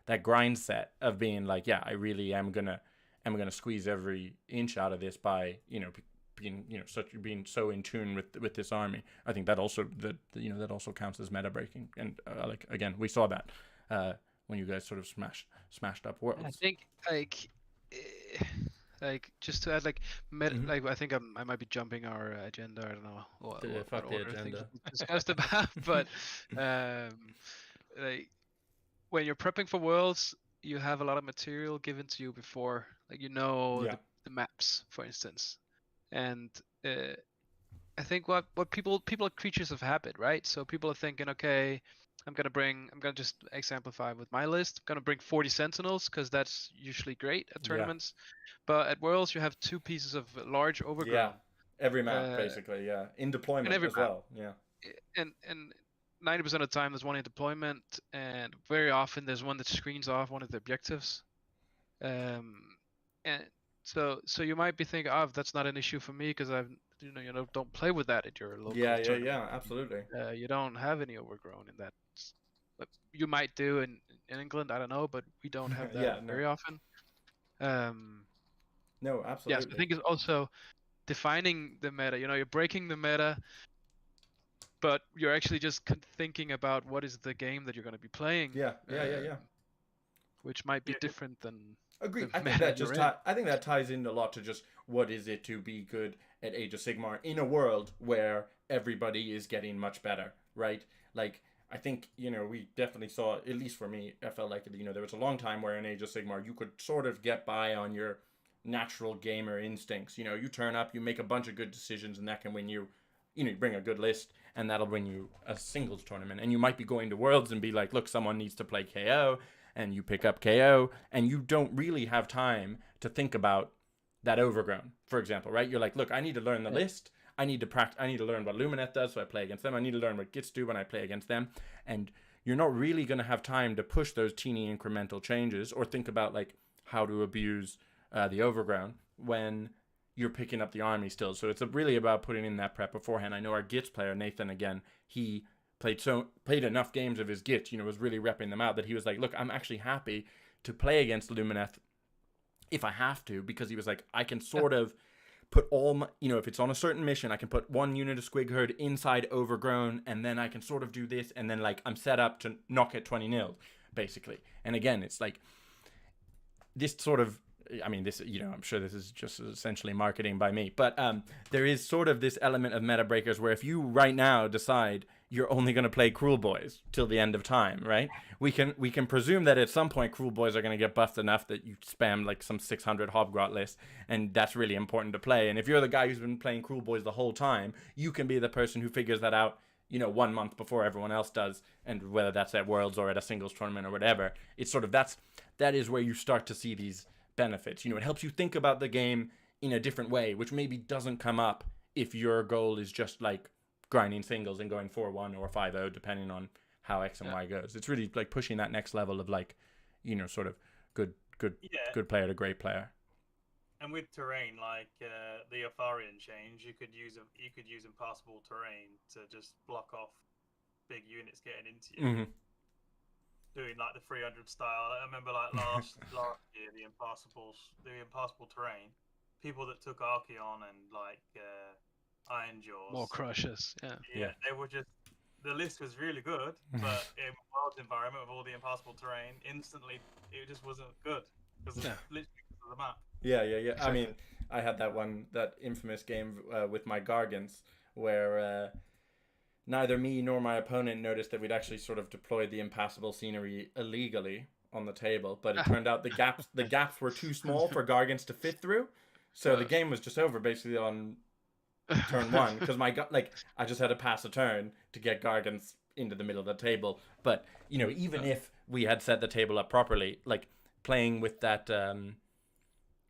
that grind set of being like, yeah, I really am gonna squeeze every inch out of this by being so in tune with this army. I think that also that also counts as meta breaking. And like again, we saw that when you guys sort of smashed up Worlds. I think like just to add like like I think I might be jumping our agenda. I don't know what Fuck the order things agenda. we discussed about, but like when you're prepping for Worlds, you have a lot of material given to you before, like the maps, for instance, and I think what people are creatures of habit, right? So people are thinking, okay, I'm gonna just exemplify with my list. I'm gonna bring 40 Sentinels because that's usually great at tournaments, but at Worlds you have 2 pieces of large overgrown. Yeah, every map basically. Yeah, in deployment every as map. well. Yeah, and 90% of the time there's one in deployment, and very often there's one that screens off one of the objectives. And so you might be thinking, oh, that's not an issue for me because I've don't play with that at your local tournament. Yeah, absolutely. You don't have any overgrown in that. But you might do in England, I don't know, but we don't have that very often. No, absolutely. Yes, I think it's also defining the meta. You're breaking the meta, but you're actually just thinking about what is the game that you're going to be playing. Yeah. Which might be different than. Agreed. the I think meta that you're in. I think that ties in a lot to just what is it to be good at Age of Sigmar in a world where everybody is getting much better, right? Like I think we definitely saw, at least for me, I felt like there was a long time where in Age of Sigmar you could sort of get by on your natural gamer instincts. You turn up, you make a bunch of good decisions, and that can win you. You bring a good list, and that'll win you a singles tournament. And you might be going to Worlds and be like, look, someone needs to play KO, and you pick up KO, and you don't really have time to think about that overgrown, for example, right? You're like, look, I need to learn the list. I need to practice. I need to learn what Lumineth does, so I play against them. I need to learn what Gits do when I play against them. And you're not really going to have time to push those teeny incremental changes or think about like how to abuse the overground when you're picking up the army still. So it's really about putting in that prep beforehand. I know our Gits player, Nathan, again, he played enough games of his Gits, was really repping them out, that he was like, look, I'm actually happy to play against Lumineth if I have to, because he was like, I can sort of put all my, if it's on a certain mission, I can put one unit of Squig Herd inside overgrown, and then I can sort of do this, and then like I'm set up to knock it 20-0, basically. And again, it's like this sort of, I mean, this, I'm sure this is just essentially marketing by me, but there is sort of this element of Metabreakers where if you right now decide you're only going to play Cruel Boys till the end of time, right? We can presume that at some point Cruel Boys are going to get buffed enough that you spam like some 600 Hobgrot list, and that's really important to play. And if you're the guy who's been playing Cruel Boys the whole time, you can be the person who figures that out 1 month before everyone else does, and whether that's at Worlds or at a singles tournament or whatever, it's sort of that is where you start to see these benefits. It helps you think about the game in a different way, which maybe doesn't come up if your goal is just like grinding singles and going 4-1 or 5-0 depending on how X and Y goes. It's really like pushing that next level of like sort of good player to great player. And with terrain like the Atharian change, you could use impassable terrain to just block off big units getting into you. Mm-hmm. Doing like the 300 style. I remember like last year the impassable terrain. People that took Archeon and like Iron Jaws. More crushes. Yeah. They were just, the list was really good, but in World's environment with all the impassable terrain, instantly it just wasn't good because literally because of the map. Yeah. Exactly. I mean, I had that infamous game with my Gargants where neither me nor my opponent noticed that we'd actually sort of deployed the impassable scenery illegally on the table, but it turned out the gaps were too small for Gargants to fit through, so the game was just over basically on turn 1 because I just had to pass a turn to get Gargants into the middle of the table. But even if we had set the table up properly, like playing with that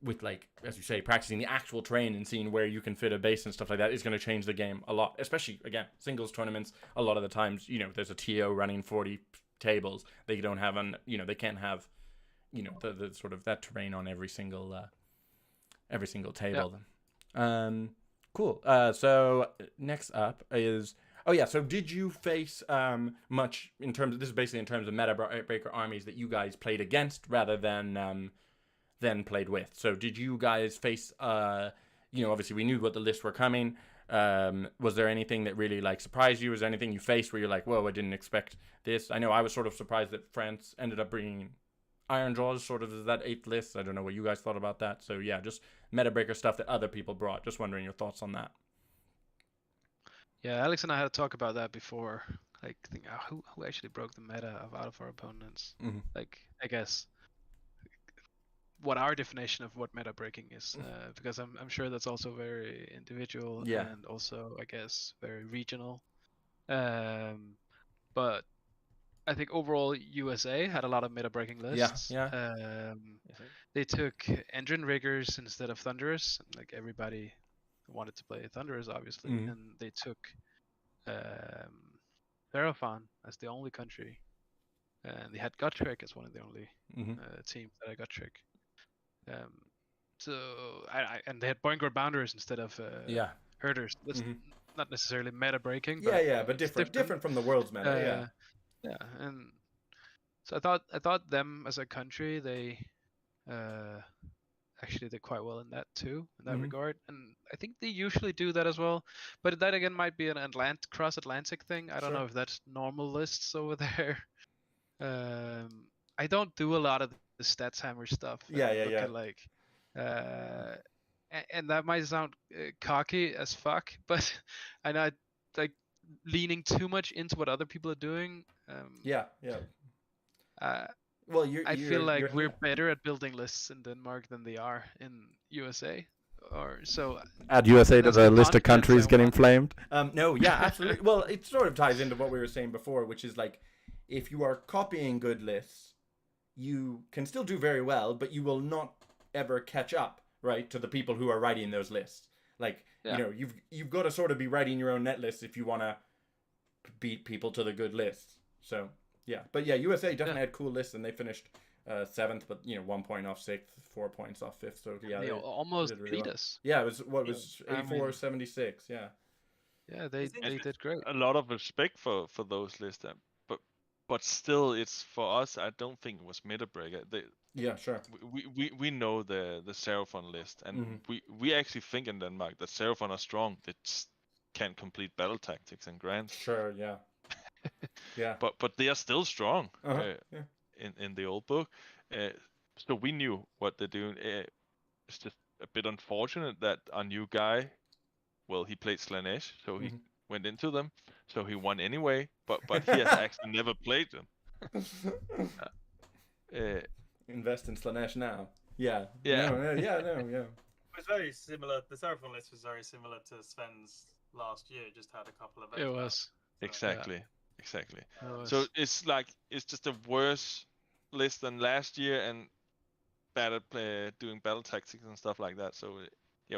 with like, as you say, practicing the actual terrain and seeing where you can fit a base and stuff like that is going to change the game a lot, especially again singles tournaments. A lot of the times there's a TO running 40 tables, they don't have they can't have the sort of that terrain on every single table. Cool. So next up is so did you face much in terms of this is basically in terms of Metabreaker armies that you guys played against rather than played with? So did you guys face obviously we knew what the lists were coming. Was there anything that really like surprised you? Was there anything you faced where you're like, whoa, I didn't expect this? I know I was sort of surprised that France ended up bringing Iron Jaws sort of as that 8th list. I don't know what you guys thought about that. So yeah, just Metabreaker stuff that other people brought. Just wondering your thoughts on that. Yeah, Alex and I had to talk about that before. Like, think who actually broke the meta out of our opponents? Mm-hmm. Like, I guess what our definition of what meta breaking is, because I'm sure that's also very individual and also I guess very regional. But I think overall USA had a lot of meta breaking lists. Yeah. They took engine riggers instead of thunderers. Like everybody wanted to play thunderers, obviously, and they took Therophon as the only country, and they had Gotrek as one of the only teams that had Gotrek. So and they had Boingard Bounders instead of herders. That's not necessarily meta breaking. But different from the world's meta. Yeah, and so I thought them as a country they actually did quite well in that too, in that regard, and I think they usually do that as well. But that again might be an cross-Atlantic thing. I don't know if that's normal lists over there. I don't do a lot of the stats hammer stuff. Like, and that might sound cocky as fuck, but I know like leaning too much into what other people are doing. Well, I feel like we're better at building lists in Denmark than they are in USA. Or so. Add USA to the list of countries getting flamed. No, yeah, absolutely. Well, it sort of ties into what we were saying before, which is like, if you are copying good lists, you can still do very well, but you will not ever catch up, right, to the people who are writing those lists. Like, you've got to sort of be writing your own net lists if you want to beat people to the good lists. So. Yeah, but USA definitely had cool lists, and they finished 7th, but 1 point off 6th, 4 points off 5th. So yeah, they almost beat us. Yeah, it was 84-76. Yeah. Yeah, they did great. A lot of respect for those lists, but still, it's for us. I don't think it was Metabreaker. Yeah, sure. We know the Seraphon list, and we actually think in Denmark that Seraphon are strong. They just can't complete battle tactics and grants. Sure, yeah. Yeah, but they are still strong in the old book, so we knew what they're doing. It's just a bit unfortunate that our new guy, well, he played Slanesh, so he went into them, so he won anyway. But he has actually never played them. Invest in Slanesh now. Yeah. It was very similar. The Seraphon list was very similar to Sven's last year. It just had a couple of. It was exactly. So it's just a worse list than last year, and bad at doing battle tactics and stuff like that. So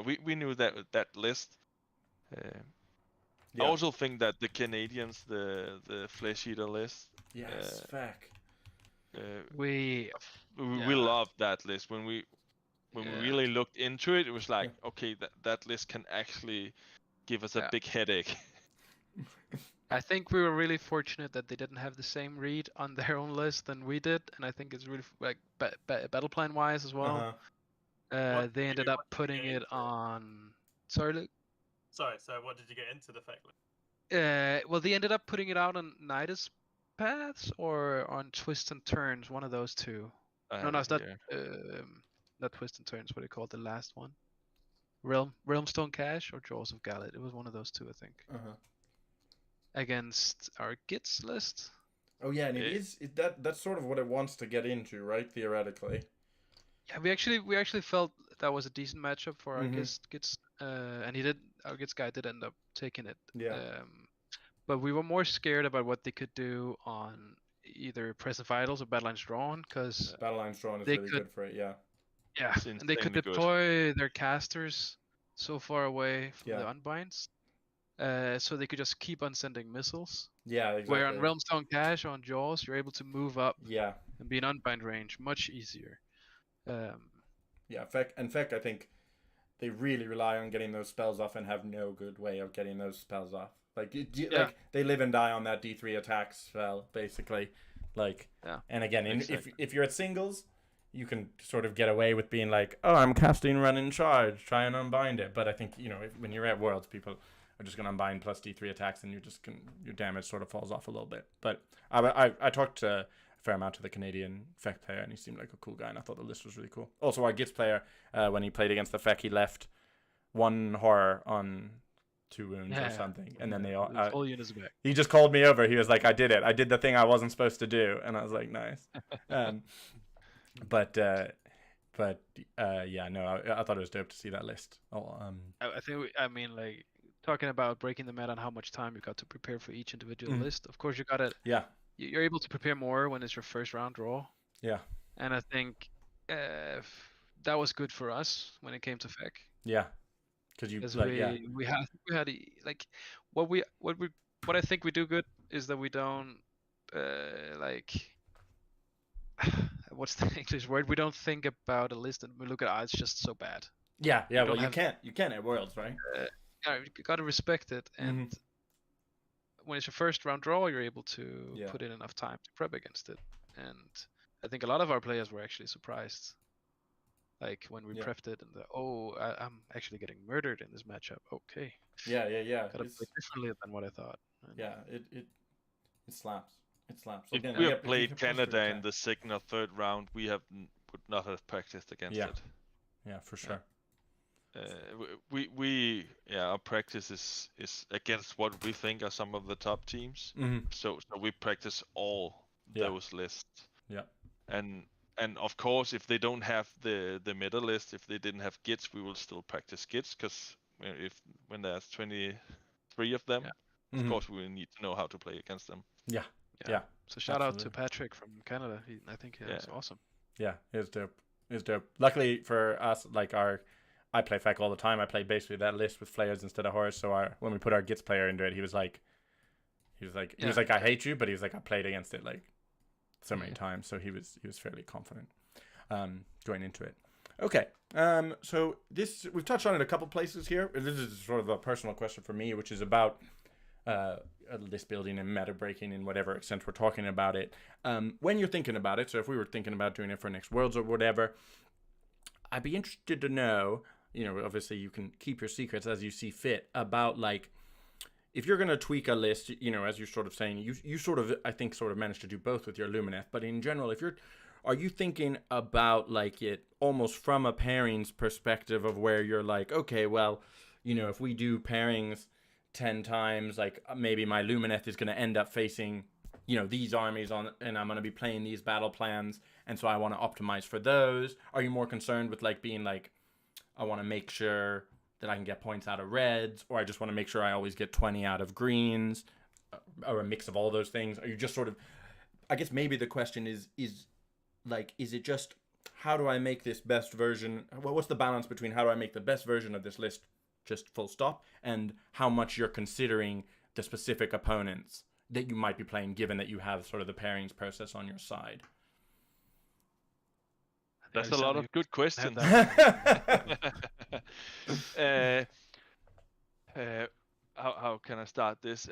we knew that list. I also think that the Canadians, the Flesh Eater list. Yes, fact. We loved that list when we really looked into it. It was like, okay, that list can actually give us a big headache. I think we were really fortunate that they didn't have the same read on their own list than we did, and I think it's really like battle plan wise as well. They ended up putting it on. Sorry, Luke. Sorry. So what did you get into the fact list? Well, they ended up putting it out on Nidus Paths or on Twists and Turns, one of those two. No, it's not. Not Twists and Turns. What do you call the last one? Realmstone Cache or Jaws of Galit. It was one of those two, I think. Against our Gits list. Oh yeah, and that's sort of what it wants to get into, right? Theoretically. Yeah, we actually felt that was a decent matchup for our Gits, and our Gits guy did end up taking it. Yeah. But we were more scared about what they could do on either Present Vitals or Battle Lines Drawn, because Battle Lines Drawn is really good for it. Yeah. Yeah, and they could deploy their casters so far away from the unbinds. So they could just keep on sending missiles. Yeah, exactly. Where on Realmstone Cache, on Jaws, you're able to move up and be in unbind range much easier. In fact, I think they really rely on getting those spells off and have no good way of getting those spells off. Like, like they live and die on that D3 attack spell, basically. Like, and again, if you're at singles, you can sort of get away with being like, oh, I'm casting Run and Charge, try and unbind it. But I think, you know, when you're at Worlds, people are just going to unbind plus D3 attacks, and your damage sort of falls off a little bit. But I talked to a fair amount to the Canadian Feck player, and he seemed like a cool guy, and I thought the list was really cool. Also, our Gits player, when he played against the Feck, he left 1 horror on 2 wounds or something, and then they all whole unit's back. He just called me over. He was like, I did it. I did the thing I wasn't supposed to do, and I was like, nice. But yeah, no, I thought it was dope to see that list. I think I mean, like, talking about breaking the meta and how much time you got to prepare for each individual list. Of course, you got it. Yeah, you're able to prepare more when it's your first round draw. Yeah, and I think that was good for us when it came to Feck. Yeah. Because we had like what I think we do good is that we don't like what's the English word? We don't think about a list and we look at it's just so bad. Yeah. Well, you can't at Worlds, right? You got to respect it, and when it's your first round draw, you're able to put in enough time to prep against it. And I think a lot of our players were actually surprised. Like when we prepped it, and I'm actually getting murdered in this matchup. Okay. Yeah. Gotta play differently than what I thought. And it slaps. It slaps. If we have played Canada in the second or third round, we would not have practiced against it. Yeah, for sure. Our practice is against what we think are some of the top teams. So we practice all those lists. Yeah. And of course, if they don't have the meta list, if they didn't have Gits, we will still practice Gits, because when there's 23 of them, of course we will need to know how to play against them. Yeah. So shout out to Patrick from Canada. I think he was awesome. Yeah, it was dope. Luckily for us, like I play Feck all the time. I play basically that list with flayers instead of horrors. So when we put our Gits player into it, he was like, I hate you, but he was like, I played against it like so many times, so he was fairly confident going into it. Okay, so we've touched on it a couple places here. This is sort of a personal question for me, which is about list building and meta breaking in whatever extent we're talking about it. When you're thinking about it, so if we were thinking about doing it for next Worlds or whatever, I'd be interested to know, you know, obviously you can keep your secrets as you see fit, about like, if you're going to tweak a list, you know, as you're sort of saying, you sort of, I think, sort of managed to do both with your Lumineth. But in general, are you thinking about like it almost from a pairings perspective of where you're like, okay, well, you know, if we do pairings 10 times, like maybe my Lumineth is going to end up facing, you know, these armies and I'm going to be playing these battle plans. And so I want to optimize for those. Are you more concerned with like being like, I want to make sure that I can get points out of reds, or I just want to make sure I always get 20 out of greens, or a mix of all those things? Are you just sort of, I guess maybe the question is it just, how do I make this best version? Well, what's the balance between how do I make the best version of this list, just full stop, and how much you're considering the specific opponents that you might be playing, given that you have sort of the pairings process on your side? That's a lot of good questions. How can I start this?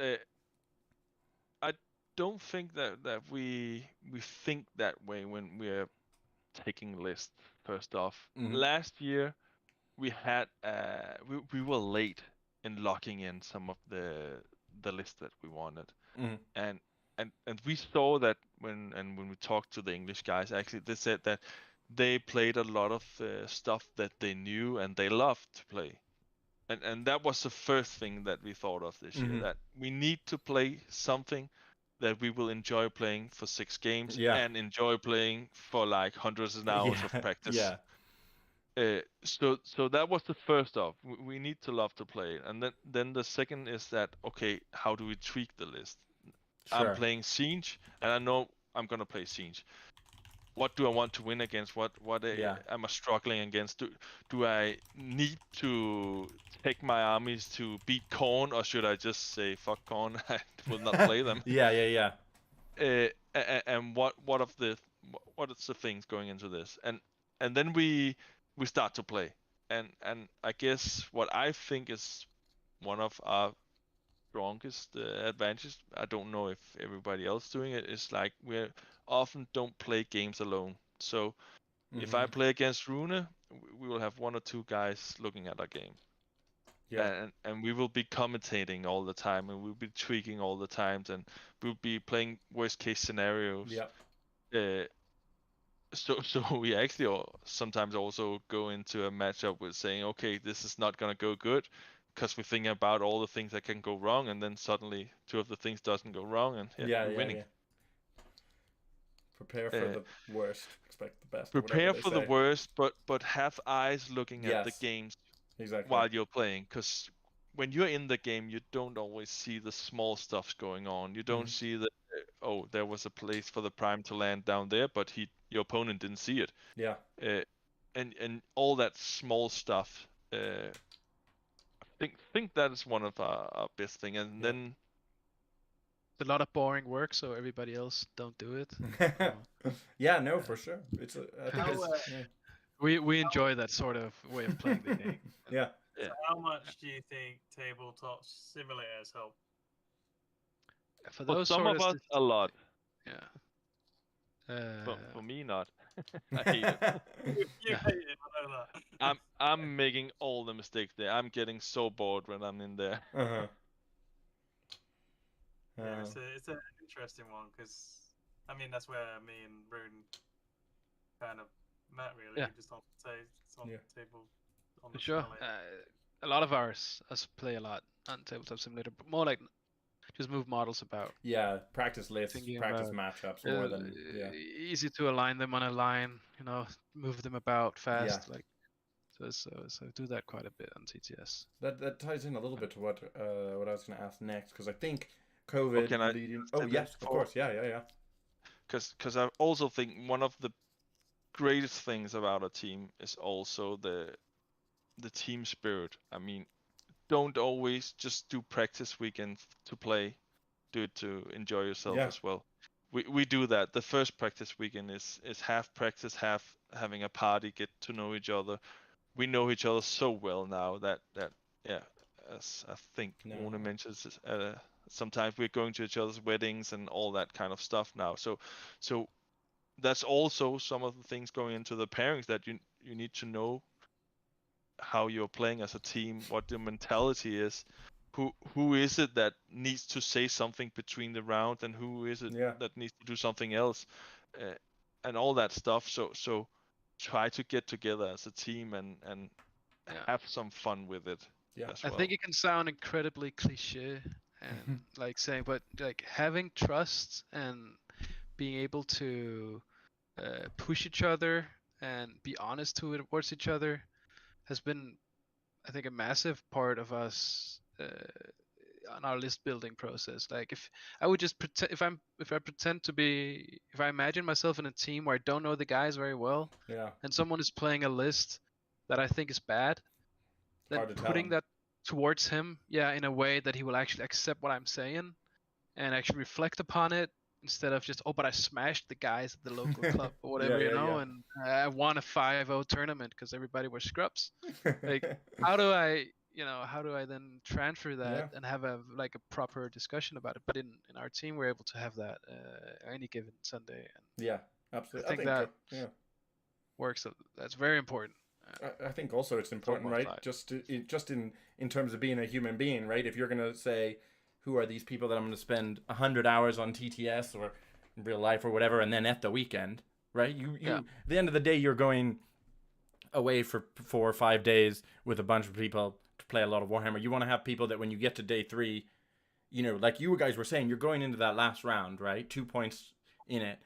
I don't think that we think that way when we are taking lists. First off, last year we had we were late in locking in some of the lists that we wanted, and we saw that when we talked to the English guys, actually they said that they played a lot of stuff that they knew and they loved to play. And that was the first thing that we thought of this year, that we need to play something that we will enjoy playing for 6 games and enjoy playing for like hundreds of hours of practice. So that was the first off. We need to love to play. And then the second is that, okay, how do we tweak the list? Sure. I'm playing Siege, and I know I'm going to play Siege. What do I want to win against? What am I struggling against? Do I need to take my armies to beat Khorne, or should I just say fuck Khorne? I will not play them. And what are the things going into this? And then we start to play, and I guess what I think is one of our strongest advantages, I don't know if everybody else doing it, is like we often don't play games alone. So if I play against Rune, we will have one or two guys looking at our game. Yeah. And we will be commentating all the time, and we'll be tweaking all the times, and we'll be playing worst case scenarios. Yeah. So we actually sometimes also go into a matchup with saying, okay, this is not gonna go good, because we're thinking about all the things that can go wrong, and then suddenly two of the things doesn't go wrong, and we're winning. Yeah. Prepare for the worst, expect the best. Prepare for the worst, but have eyes looking at the Yes. games Exactly. while you're playing, because when you're in the game, you don't always see the small stuffs going on. You don't see that, oh, there was a place for the prime to land down there, but your opponent didn't see it. Yeah. And all that small stuff. I think that is one of our best thing, and then It's a lot of boring work, so everybody else don't do it. Yeah, no, for sure. It's I think We enjoy that sort of way of playing the game. yeah. So how much do you think tabletop simulators help? For for those some sort of us a lot. yeah. For me, not. I hate it. You hate it, I know that. I'm making all the mistakes there. I'm getting so bored when I'm in there. Yeah, it's an interesting one, because I mean that's where me and Rune kind of met, really. Yeah. Just on the table. On For the sure. simulator. A lot of us play a lot on Tabletop Simulator, but more like just move models about. Yeah, practice lists, Thinking practice about, matchups more than easy to align them on a line, move them about fast. Yeah. Like so do that quite a bit on TTS. That ties in a little bit to what I was going to ask next, because I think COVID can I leading. step Oh in? yes, of course, yeah. Because I also think one of the greatest things about a team is also the team spirit. I mean, don't always just do practice weekends to play. Do it to enjoy yourself as well. We do that. The first practice weekend is half practice, half having a party, get to know each other. We know each other so well now that as I think Rune mentions, sometimes we're going to each other's weddings and all that kind of stuff now. So that's also some of the things going into the pairings, that you need to know how you're playing as a team, what the mentality is, who is it that needs to say something between the round, and who is it that needs to do something else, and all that stuff. So try to get together as a team and have some fun with it. Yeah, as well. I think it can sound incredibly cliche and like saying, but like having trust and being able to push each other and be honest towards each other has been, I think, a massive part of us on our list building process. Like if I would just pretend, if I imagine myself in a team where I don't know the guys very well, and someone is playing a list that I think is bad, then putting that towards him, in a way that he will actually accept what I'm saying and actually reflect upon it, instead of just, but I smashed the guys at the local club or whatever, and I won a 5-0 tournament because everybody was scrubs. Like, how do I then transfer that and have a proper discussion about it? But in our team, we're able to have that any given Sunday. And absolutely. I think that works. That's very important. I think also it's important, right? Just in terms of being a human being, right? If you're gonna say, who are these people that I'm going to spend 100 hours on TTS or in real life or whatever, and then at the weekend, right? At the end of the day, you're going away for 4 or 5 days with a bunch of people to play a lot of Warhammer. You want to have people that when you get to day 3, like you guys were saying, you're going into that last round, right? 2 points in it,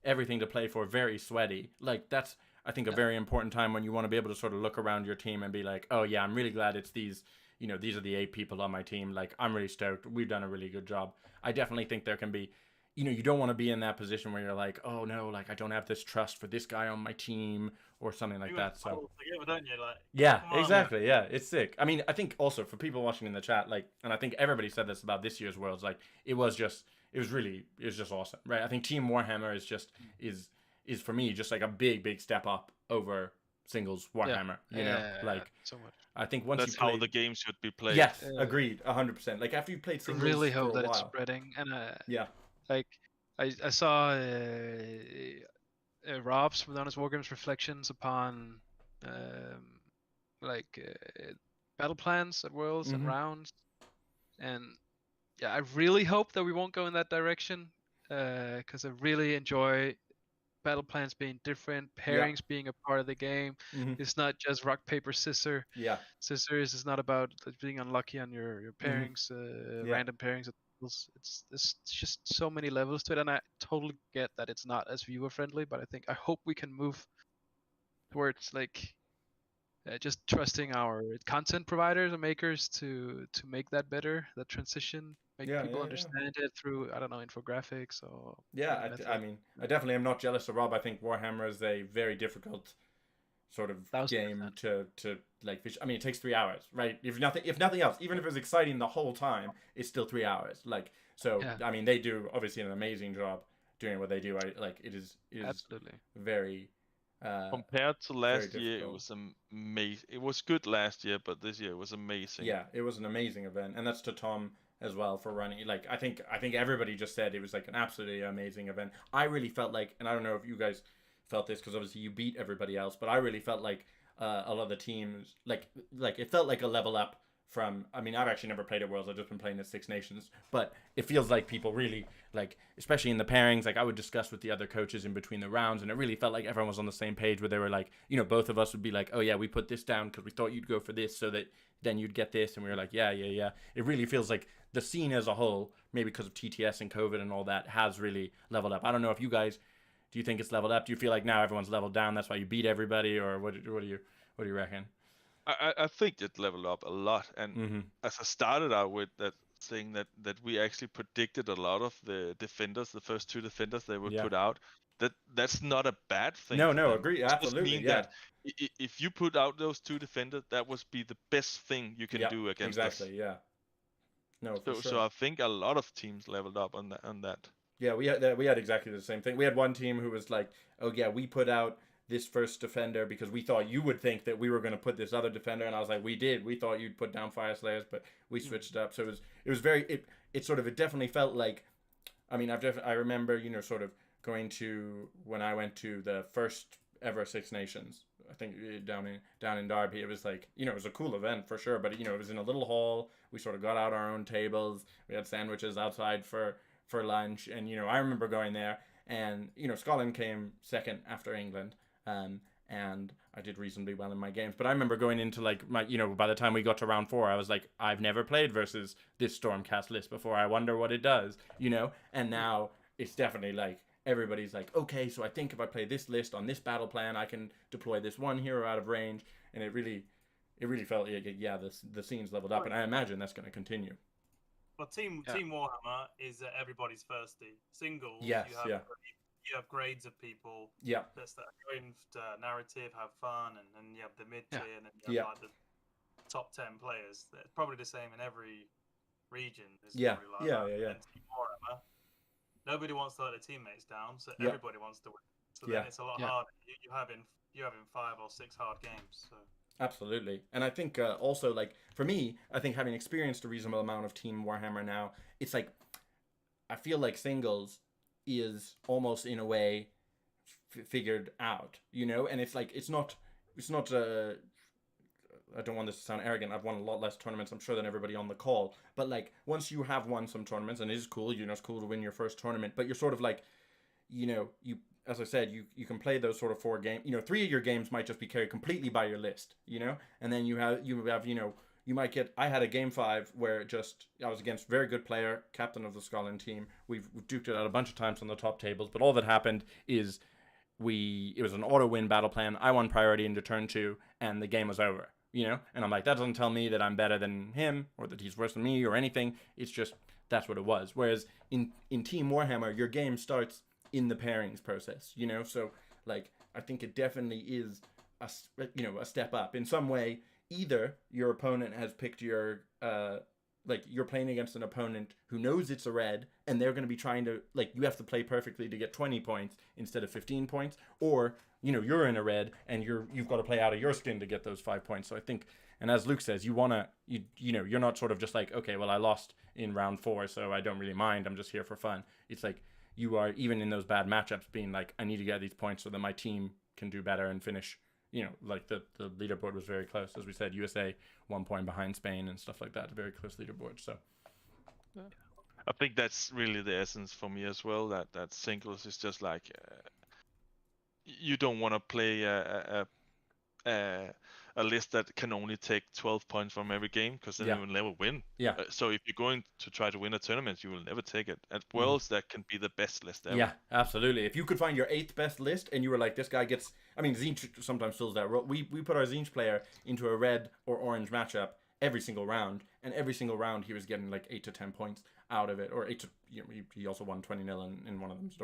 everything to play for, very sweaty. Like that's, I think, a very important time when you want to be able to sort of look around your team and be like, oh yeah, I'm really glad it's these, these are the 8 people on my team. Like, I'm really stoked. We've done a really good job. I definitely think there can be, you don't want to be in that position where you're like, oh no, like I don't have this trust for this guy on my team or something like that. So together, don't you? Like, yeah, exactly. Yeah, it's sick. I mean, I think also for people watching in the chat, like, and I think everybody said this about this year's Worlds, like it was just awesome, right? I think Team Warhammer is for me just like a big step up over singles Warhammer. You know, like so much. I think once That's you play, how the game should be played. yes, Yeah. agreed, 100%. Like after you played I singles really for hope a that it's while, spreading. And yeah, like I saw Rob's from Honest Wargames reflections upon like battle plans at Worlds and Mhm. rounds, and yeah, I really hope that we won't go in that direction, because I really enjoy battle plans being different, pairings being a part of the game. Mhm. It's not just rock paper scissors. yeah, It's not about being unlucky on your pairings, Yeah. random pairings. It's there's just so many levels to it, and I totally get that it's not as viewer friendly. But I hope we can move towards like just trusting our content providers and makers to make that better, that transition, make Yeah, people yeah, yeah. understand it through, I don't know, infographics or yeah. any I method. mean, I definitely am not jealous of Rob. I think Warhammer is a very difficult sort of 1000%. game to like fish. I mean, it takes 3 hours, right? If nothing else, even if it's exciting the whole time, it's still 3 hours. Like, so Yeah. I mean, they do obviously an amazing job doing what they do. I like it is Absolutely. very Compared to last year, it difficult. was amazing. It was good last year, but this year it was amazing. yeah, it was an amazing event, and that's to Tom as well for running. Like, I think everybody just said it was like an absolutely amazing event. I really felt like, and I don't know if you guys felt this because obviously you beat everybody else, but I really felt like a lot of the teams like it felt like a level up from. I mean, I've actually never played at Worlds. I've just been playing at Six Nations, but it feels like people really like, especially in the pairings. Like I would discuss with the other coaches in between the rounds, and it really felt like everyone was on the same page. Where they were like, you know, both of us would be like, oh yeah, we put this down because we thought you'd go for this, so that then you'd get this, and we were like, yeah. It really feels like the scene as a whole, maybe because of TTS and COVID and all that, has really leveled up. I don't know if you guys, do you think it's leveled up? Do you feel like now everyone's leveled down? That's why you beat everybody, or what do you reckon? I think it leveled up a lot, and Mm-hmm. as I started out with that saying that we actually predicted a lot of the defenders, the first 2 defenders they would Yeah. put out. That's not a bad thing. No, for them. agree, It just absolutely, mean yeah. that if you put out those 2 defenders, that would be the best thing you can do against exactly, us. yeah. No, for So sure. I think a lot of teams leveled up on that. Yeah, we had exactly the same thing. We had one team who was like, "Oh yeah, we put out this first defender because we thought you would think that we were going to put this other defender," and I was like, "We did. We thought you'd put down Fire Slayers, but we switched it up." So it was very it definitely felt like, I mean, I remember, you know, sort of going to, when I went to the first ever Six Nations, I think down in Derby, it was like, you know, it was a cool event for sure, but you know, it was in a little hall. We sort of got out our own tables. We had sandwiches outside for lunch, and you know, I remember going there, and you know, Scotland came second after England, and I did reasonably well in my games. But I remember going into like my, you know, by the time we got to round 4, I was like, I've never played versus this Stormcast list before. I wonder what it does, you know. And now it's definitely like everybody's like, okay, so I think if I play this list on this battle plan, I can deploy this one hero out of range, and it really felt like, yeah, the scene's leveled up, and I imagine that's going to continue. Well, Team Warhammer is everybody's thirsty. Singles, Yes, you have grades of people yeah, that are going to narrative, have fun, and you have the mid tier, and then you have like the top 10 players. It's probably the same in every region. Yeah. And Team Warhammer, nobody wants to let their teammates down, so everybody wants to win. So then it's a lot harder. You're having 5 or 6 hard games. So. Absolutely. And I think also, like, for me, I think having experienced a reasonable amount of Team Warhammer now, it's like, I feel like singles is almost in a way figured out, you know? And it's like, it's not I don't want this to sound arrogant. I've won a lot less tournaments, I'm sure, than everybody on the call. But like, once you have won some tournaments, and it is cool, you know, it's cool to win your first tournament, but you're sort of like, you know, as I said, you can play those sort of 4 games. You know, 3 of your games might just be carried completely by your list, you know? And then you have, you know, you might get, I had a game 5 where I was against a very good player, captain of the Scotland team. We've duked it out a bunch of times on the top tables, but all that happened is it was an auto win battle plan. I won priority into turn 2, and the game was over, you know? And I'm like, that doesn't tell me that I'm better than him, or that he's worse than me, or anything. It's just, that's what it was. Whereas in Team Warhammer, your game starts in the pairings process, you know? So like, I think it definitely is a step up in some way. Either your opponent has picked your like you're playing against an opponent who knows it's a red, and they're going to be trying to, like, you have to play perfectly to get 20 points instead of 15 points, or you're in a red and you've got to play out of your skin to get those 5 points. So I think, and as Luke says, you're not sort of just like, okay, well, I lost in round 4, so I don't really mind, I'm just here for fun. It's like you are, even in those bad matchups, being like, I need to get these points so that my team can do better and finish. Like the leaderboard was very close, as we said. USA 1 point behind Spain and stuff like that. Very close leaderboard. So I think that's really the essence for me as well. That singles is just like you don't want to play a list that can only take 12 points from every game, because then you will never win. Yeah. So if you're going to try to win a tournament, you will never take it. At Worlds, that can be the best list ever. Yeah, absolutely. If you could find your 8th best list and you were like, this guy gets... I mean, Zinch sometimes fills that role. We put our Zinch player into a red or orange matchup every single round, and every single round he was getting like 8 to 10 points out of it, or 8 to... he also won 20-0 in one of them, so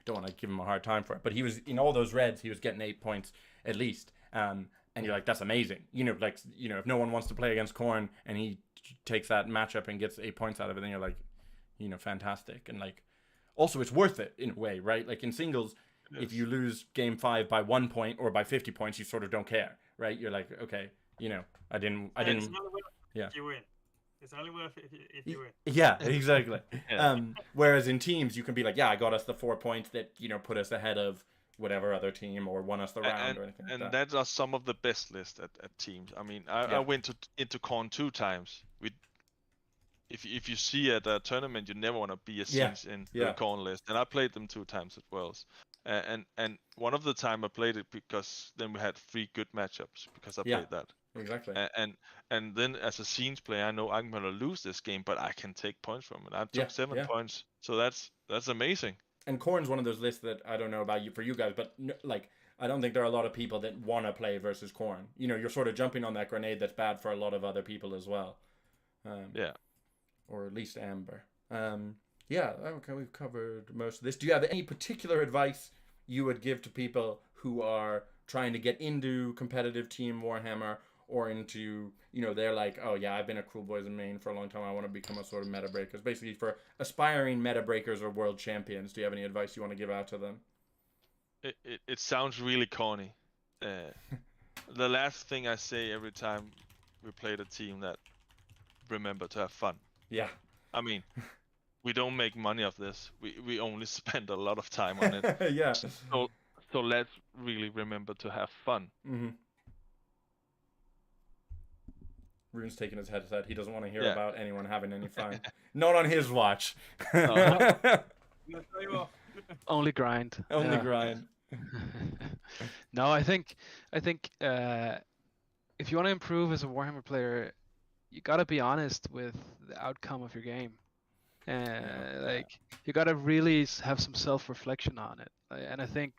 don't want to give him a hard time for it. But he was, in all those reds, he was getting 8 points at least. And you're like, that's amazing. If no one wants to play against Korn and he takes that matchup and gets 8 points out of it, then you're like, fantastic. And like, also it's worth it in a way, right? Like in singles, if you lose game 5 by 1 point or by 50 points, you sort of don't care, right? You're like, okay, I didn't. It's not worth it Yeah. if you win. It's only worth it if you win. Yeah, exactly. Whereas in teams, you can be like, yeah, I got us the 4 points that put us ahead of whatever other team, or won us the round, or anything like that. And that are some of the best lists at teams. I mean, I went into Korn 2 times. If you see at a tournament, you never want to be a Siege in the Korn list. And I played them 2 times at Worlds. And one of the time I played it because then we had 3 good matchups because I played that. Exactly. And then as a Siege player, I know I'm gonna lose this game, but I can take points from it. I took 7 points, so that's amazing. And Korn's one of those lists that I don't know about for you guys, but like, I don't think there are a lot of people that want to play versus Korn. You're sort of jumping on that grenade that's bad for a lot of other people as well. Or at least Amber. Okay, we've covered most of this. Do you have any particular advice you would give to people who are trying to get into competitive Team Warhammer, or into, they're like, oh yeah, I've been a Cruel Boys in main for a long time, I want to become a sort of Metabreakers. Basically, for aspiring Metabreakers or world champions, do you have any advice you want to give out to them? It sounds really corny. The last thing I say every time we play the team, that remember to have fun. Yeah. I mean, we don't make money off this. We only spend a lot of time on it. Yeah. So let's really remember to have fun. Mm-hmm. Rune's taking his headset. He doesn't want to hear about anyone having any fun. Not on his watch. Only grind. Only grind. No, I think if you want to improve as a Warhammer player, you gotta be honest with the outcome of your game. Like, you gotta really have some self-reflection on it. And I think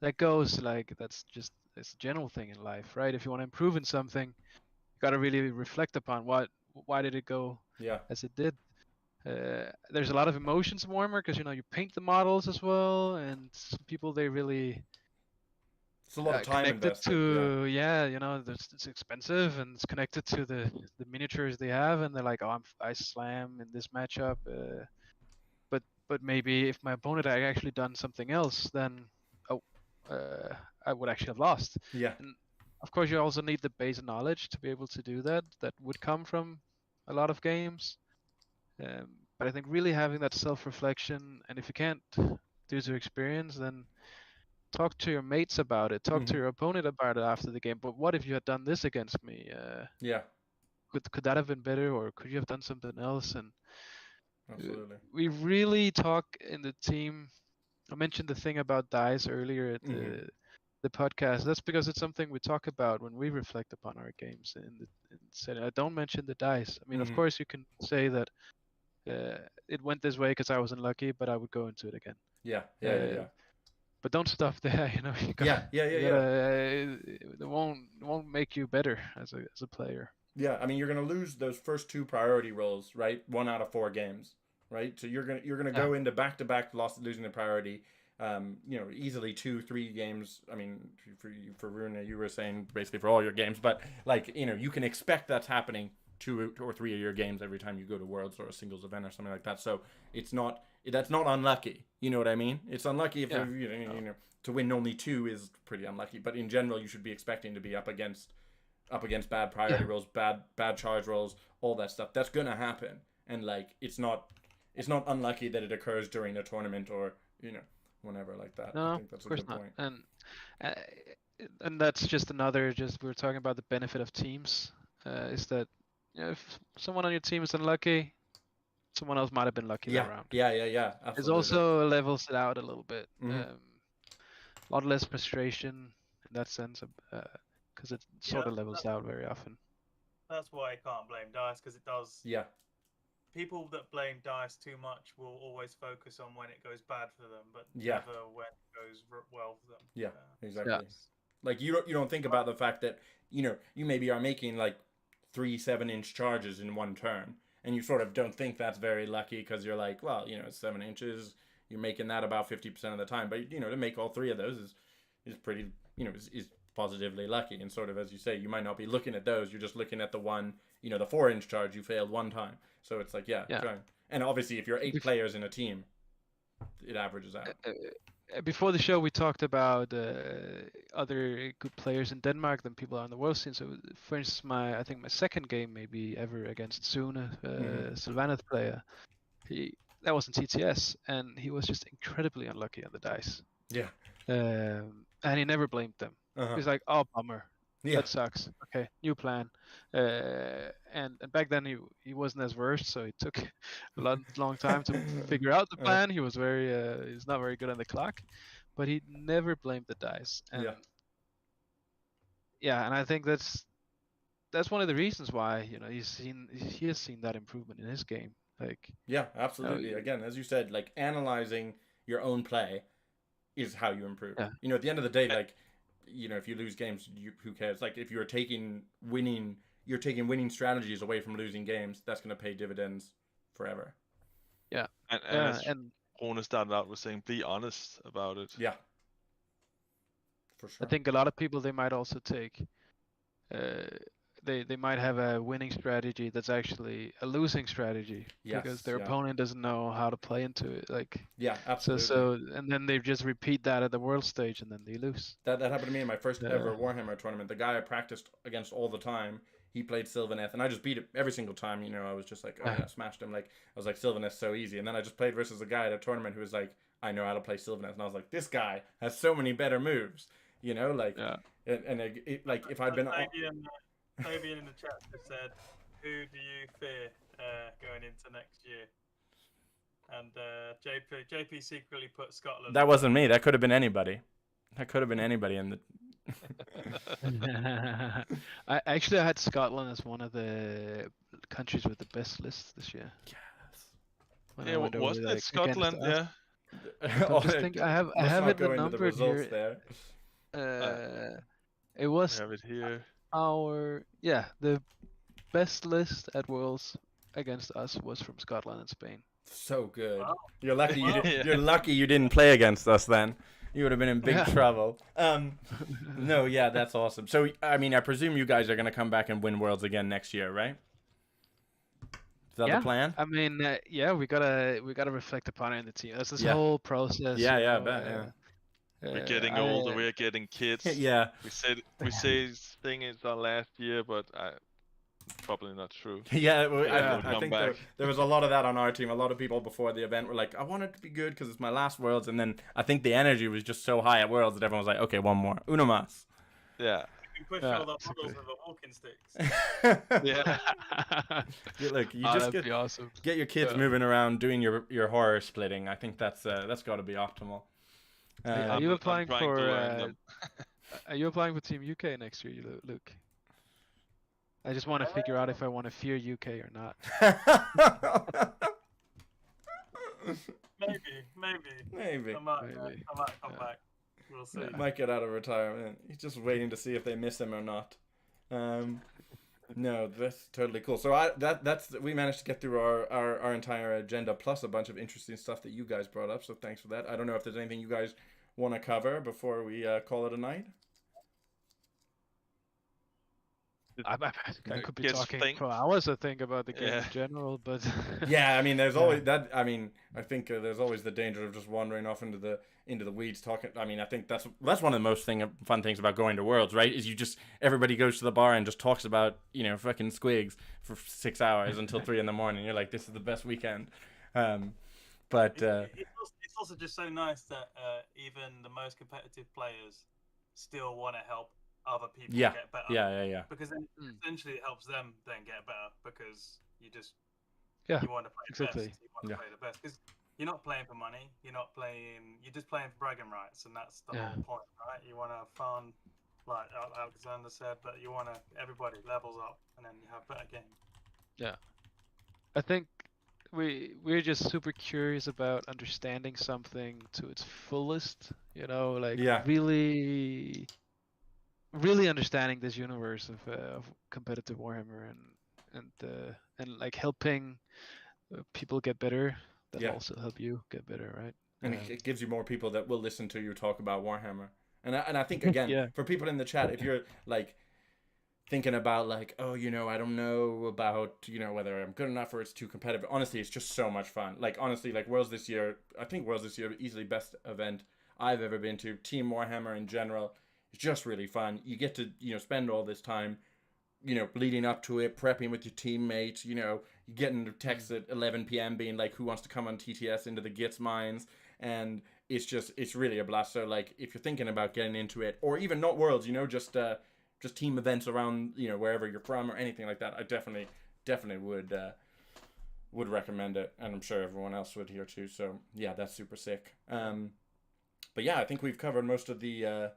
that goes, like, it's a general thing in life, right? If you want to improve in something, you gotta really reflect upon why did it go as it did. There's a lot of emotions in Warhammer because you paint the models as well, and some people, they really it's a lot of time connected invested. to it's expensive, and it's connected to the miniatures they have, and they're like, oh, I slam in this matchup, but maybe if my opponent had actually done something else, then I would actually have lost. Yeah. And of course, you also need the base knowledge to be able to do that. That would come from a lot of games. But I think really having that self-reflection, and if you can't due to experience, then talk to your mates about it. Talk to your opponent about it after the game. But what if you had done this against me? Could that have been better, or could you have done something else? And absolutely, we really talk in the team. I mentioned the thing about dice earlier at the podcast. That's because it's something we talk about when we reflect upon our games. I don't mention the dice. I mean, of course, you can say that it went this way because I was unlucky, but I would go into it again. Yeah. But don't stop there. You gotta, it won't make you better as a player. Yeah, I mean, you're gonna lose those first 2 priority rolls, right? 1 out of 4 games, right? So you're gonna go into back-to-back losing the priority. Easily 2-3 games. I mean, for Rune, you were saying basically for all your games, but like, you can expect that's happening 2 or 3 of your games every time you go to Worlds or a singles event or something like that. So that's not unlucky. You know what I mean? It's unlucky if you know to win only 2 is pretty unlucky. But in general, you should be expecting to be up against bad priority rolls, bad charge rolls, all that stuff. That's gonna happen, and like it's not unlucky that it occurs during a tournament or whenever like that. No, I think that's of course a good not. point. And that's just another. Just we were talking about the benefit of teams. Is that if someone on your team is unlucky, someone else might have been lucky that round. Yeah. Absolutely. It also levels it out a little bit. Mhm. A lot less frustration in that sense, because it sort of levels out very often. That's why I can't blame DICE, because it does. Yeah. People that blame DICE too much will always focus on when it goes bad for them, but Yeah. never when it goes well for them. Yeah, exactly. Yeah. Like you don't think about the fact that you maybe are making like 3 7-inch charges in one turn, and you sort of don't think that's very lucky because you're like, well, it's 7 inches. You're making that about 50% of the time, but to make all 3 of those is pretty, is positively lucky. And sort of as you say, you might not be looking at those. You're just looking at the one, the 4-inch charge you failed one time. So it's like, trying. And obviously, if you're 8 players in a team, it averages out. Before the show, we talked about other good players in Denmark than people on the world scene. So, for instance, I think my second game maybe ever against Sune, Sylvaneth player, that was in TTS, and he was just incredibly unlucky on the dice. Yeah. And he never blamed them. Uh-huh. He's like, "Oh, bummer. Yeah. That sucks. Okay, new plan." And back then he wasn't as versed, so it took a long time to figure out the plan. He was he's not very good on the clock, but he never blamed the dice. And and I think that's one of the reasons why he has seen that improvement in his game. Like, yeah, absolutely. Again, as you said, like analyzing your own play is how you improve. Yeah. At the end of the day, like if you lose games, who cares? Like if you're taking winning strategies away from losing games, that's going to pay dividends forever. Yeah. And Rune started out with saying, be honest about it. Yeah. For sure. I think a lot of people, they might also take, they might have a winning strategy that's actually a losing strategy because their opponent doesn't know how to play into it. Like, yeah, absolutely. So and then they just repeat that at the world stage and then they lose. That happened to me in my first ever Warhammer tournament. The guy I practiced against all the time, he played Sylvaneth, and I just beat it every single time. I was just like, I smashed him. Like I was like, Sylvaneth's so easy. And then I just played versus a guy at a tournament who was like, I know how to play Sylvaneth, and I was like, this guy has so many better moves. Like, and like if I'd been. Toby in the chat just said, "Who do you fear going into next year?" And JP secretly put Scotland. That wasn't me. That could have been anybody. In the. I had Scotland as one of the countries with the best list this year. Yes. Wasn't it Scotland? Yeah. I have it the number here. There. It was. I have it here. The best list at Worlds against us was from Scotland and Spain. So good. Wow. You're lucky. You're lucky you didn't play against us then. You would have been in big trouble. No, yeah, that's awesome. So, I mean, I presume you guys are going to come back and win Worlds again next year, right? Is that the plan? I mean, we gotta reflect upon it in the team. That's this whole process. Yeah, I bet. Yeah. We're getting older. We're getting kids. Yeah. We say thing is our last year, but probably not true. I think there was a lot of that on our team. A lot of people before the event were like, I want it to be good because it's my last Worlds. And then I think the energy was just so high at Worlds that everyone was like, okay, one more. Uno más. Yeah. You can push all the models with the walking sticks. Look, you just get your kids moving around doing your horror splitting. I think that's got to be optimal. Are you applying for? Are you applying for Team UK next year, Luke? I just want to figure out if I want to fear UK or not. Maybe. I might come back. We'll see. Might get out of retirement. He's just waiting to see if they miss him or not. No, that's totally cool. So we managed to get through our entire agenda plus a bunch of interesting stuff that you guys brought up. So thanks for that. I don't know if there's anything you guys want to cover before we call it a night. I could be Yes, talking thank- for hours, I think, about the game Yeah. in general, but Yeah, I mean, there's always that. I mean, I think there's always the danger of just wandering off into the weeds talking. I mean, I think that's one of the most fun things about going to Worlds, right? Is everybody goes to the bar and just talks about fucking squigs for 6 hours until 3 a.m. You're like, this is the best weekend. But It's also just so nice that even the most competitive players still want to help other people yeah, get better. yeah. Because then essentially it helps them then get better because you yeah, want to play exactly. the best. You want to play the best because you're not playing for money. You're just playing for bragging rights, and that's the whole point, right? You want to have fun, like Alexander said, but you want everybody levels up, and then you have better games. Yeah, I think we're just super curious about understanding something to its fullest. Really understanding this universe of competitive Warhammer and like helping people get better. That'll also help you get better, right? And it gives you more people that will listen to you talk about Warhammer. And I think again, for people in the chat, if you're like thinking about like, oh, I don't know about, whether I'm good enough or it's too competitive. Honestly, it's just so much fun. Like, honestly, like Worlds this year, I think Worlds this year easily best event I've ever been to. Team Warhammer in general, it's just really fun. You get to, spend all this time, leading up to it, prepping with your teammates, you getting texts at 11 p.m. being like, who wants to come on TTS into the Gits mines? And it's really a blast. So like, if you're thinking about getting into it, or even not Worlds, just team events around, wherever you're from or anything like that, I definitely would recommend it, and I'm sure everyone else would here too. So yeah, that's super sick. But yeah, I think we've covered most of the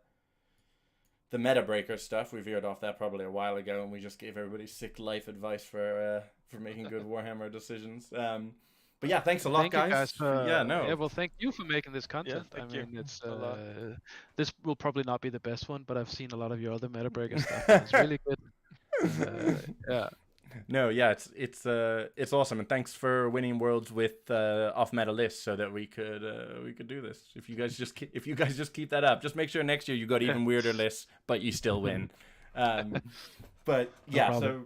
Metabreakers stuff. We veered off that probably a while ago, and we just gave everybody sick life advice for making good Warhammer decisions. But yeah, thanks a lot, Thank you guys. Well, thank you for making this content. Yeah, thank you. It's a lot. this will probably not be the best one, but I've seen a lot of your other Metabreaker stuff. And it's really good. Yeah. No, yeah, it's awesome, and thanks for winning Worlds with off Meta List so that we could do this. If you guys just keep that up, just make sure next year you got even weirder lists, but you still win. But yeah, so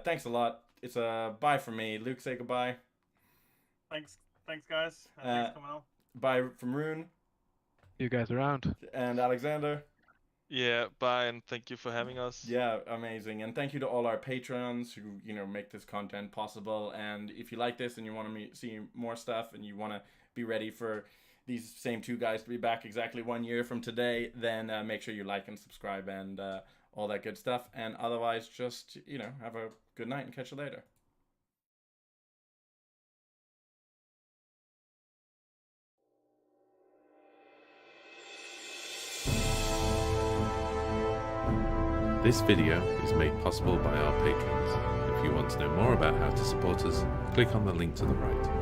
thanks a lot. It's a bye from me. Luke, say goodbye. Thanks guys. Thanks for coming on. Bye from Rune. You guys around. And Alexander. Yeah, bye, and thank you for having us. Yeah, amazing. And thank you to all our patrons who, make this content possible. And if you like this and you want to see more stuff and you want to be ready for these same two guys to be back exactly 1 year from today, then make sure you like and subscribe and all that good stuff. And otherwise, just, have a good night and catch you later. This video is made possible by our patrons. If you want to know more about how to support us, click on the link to the right.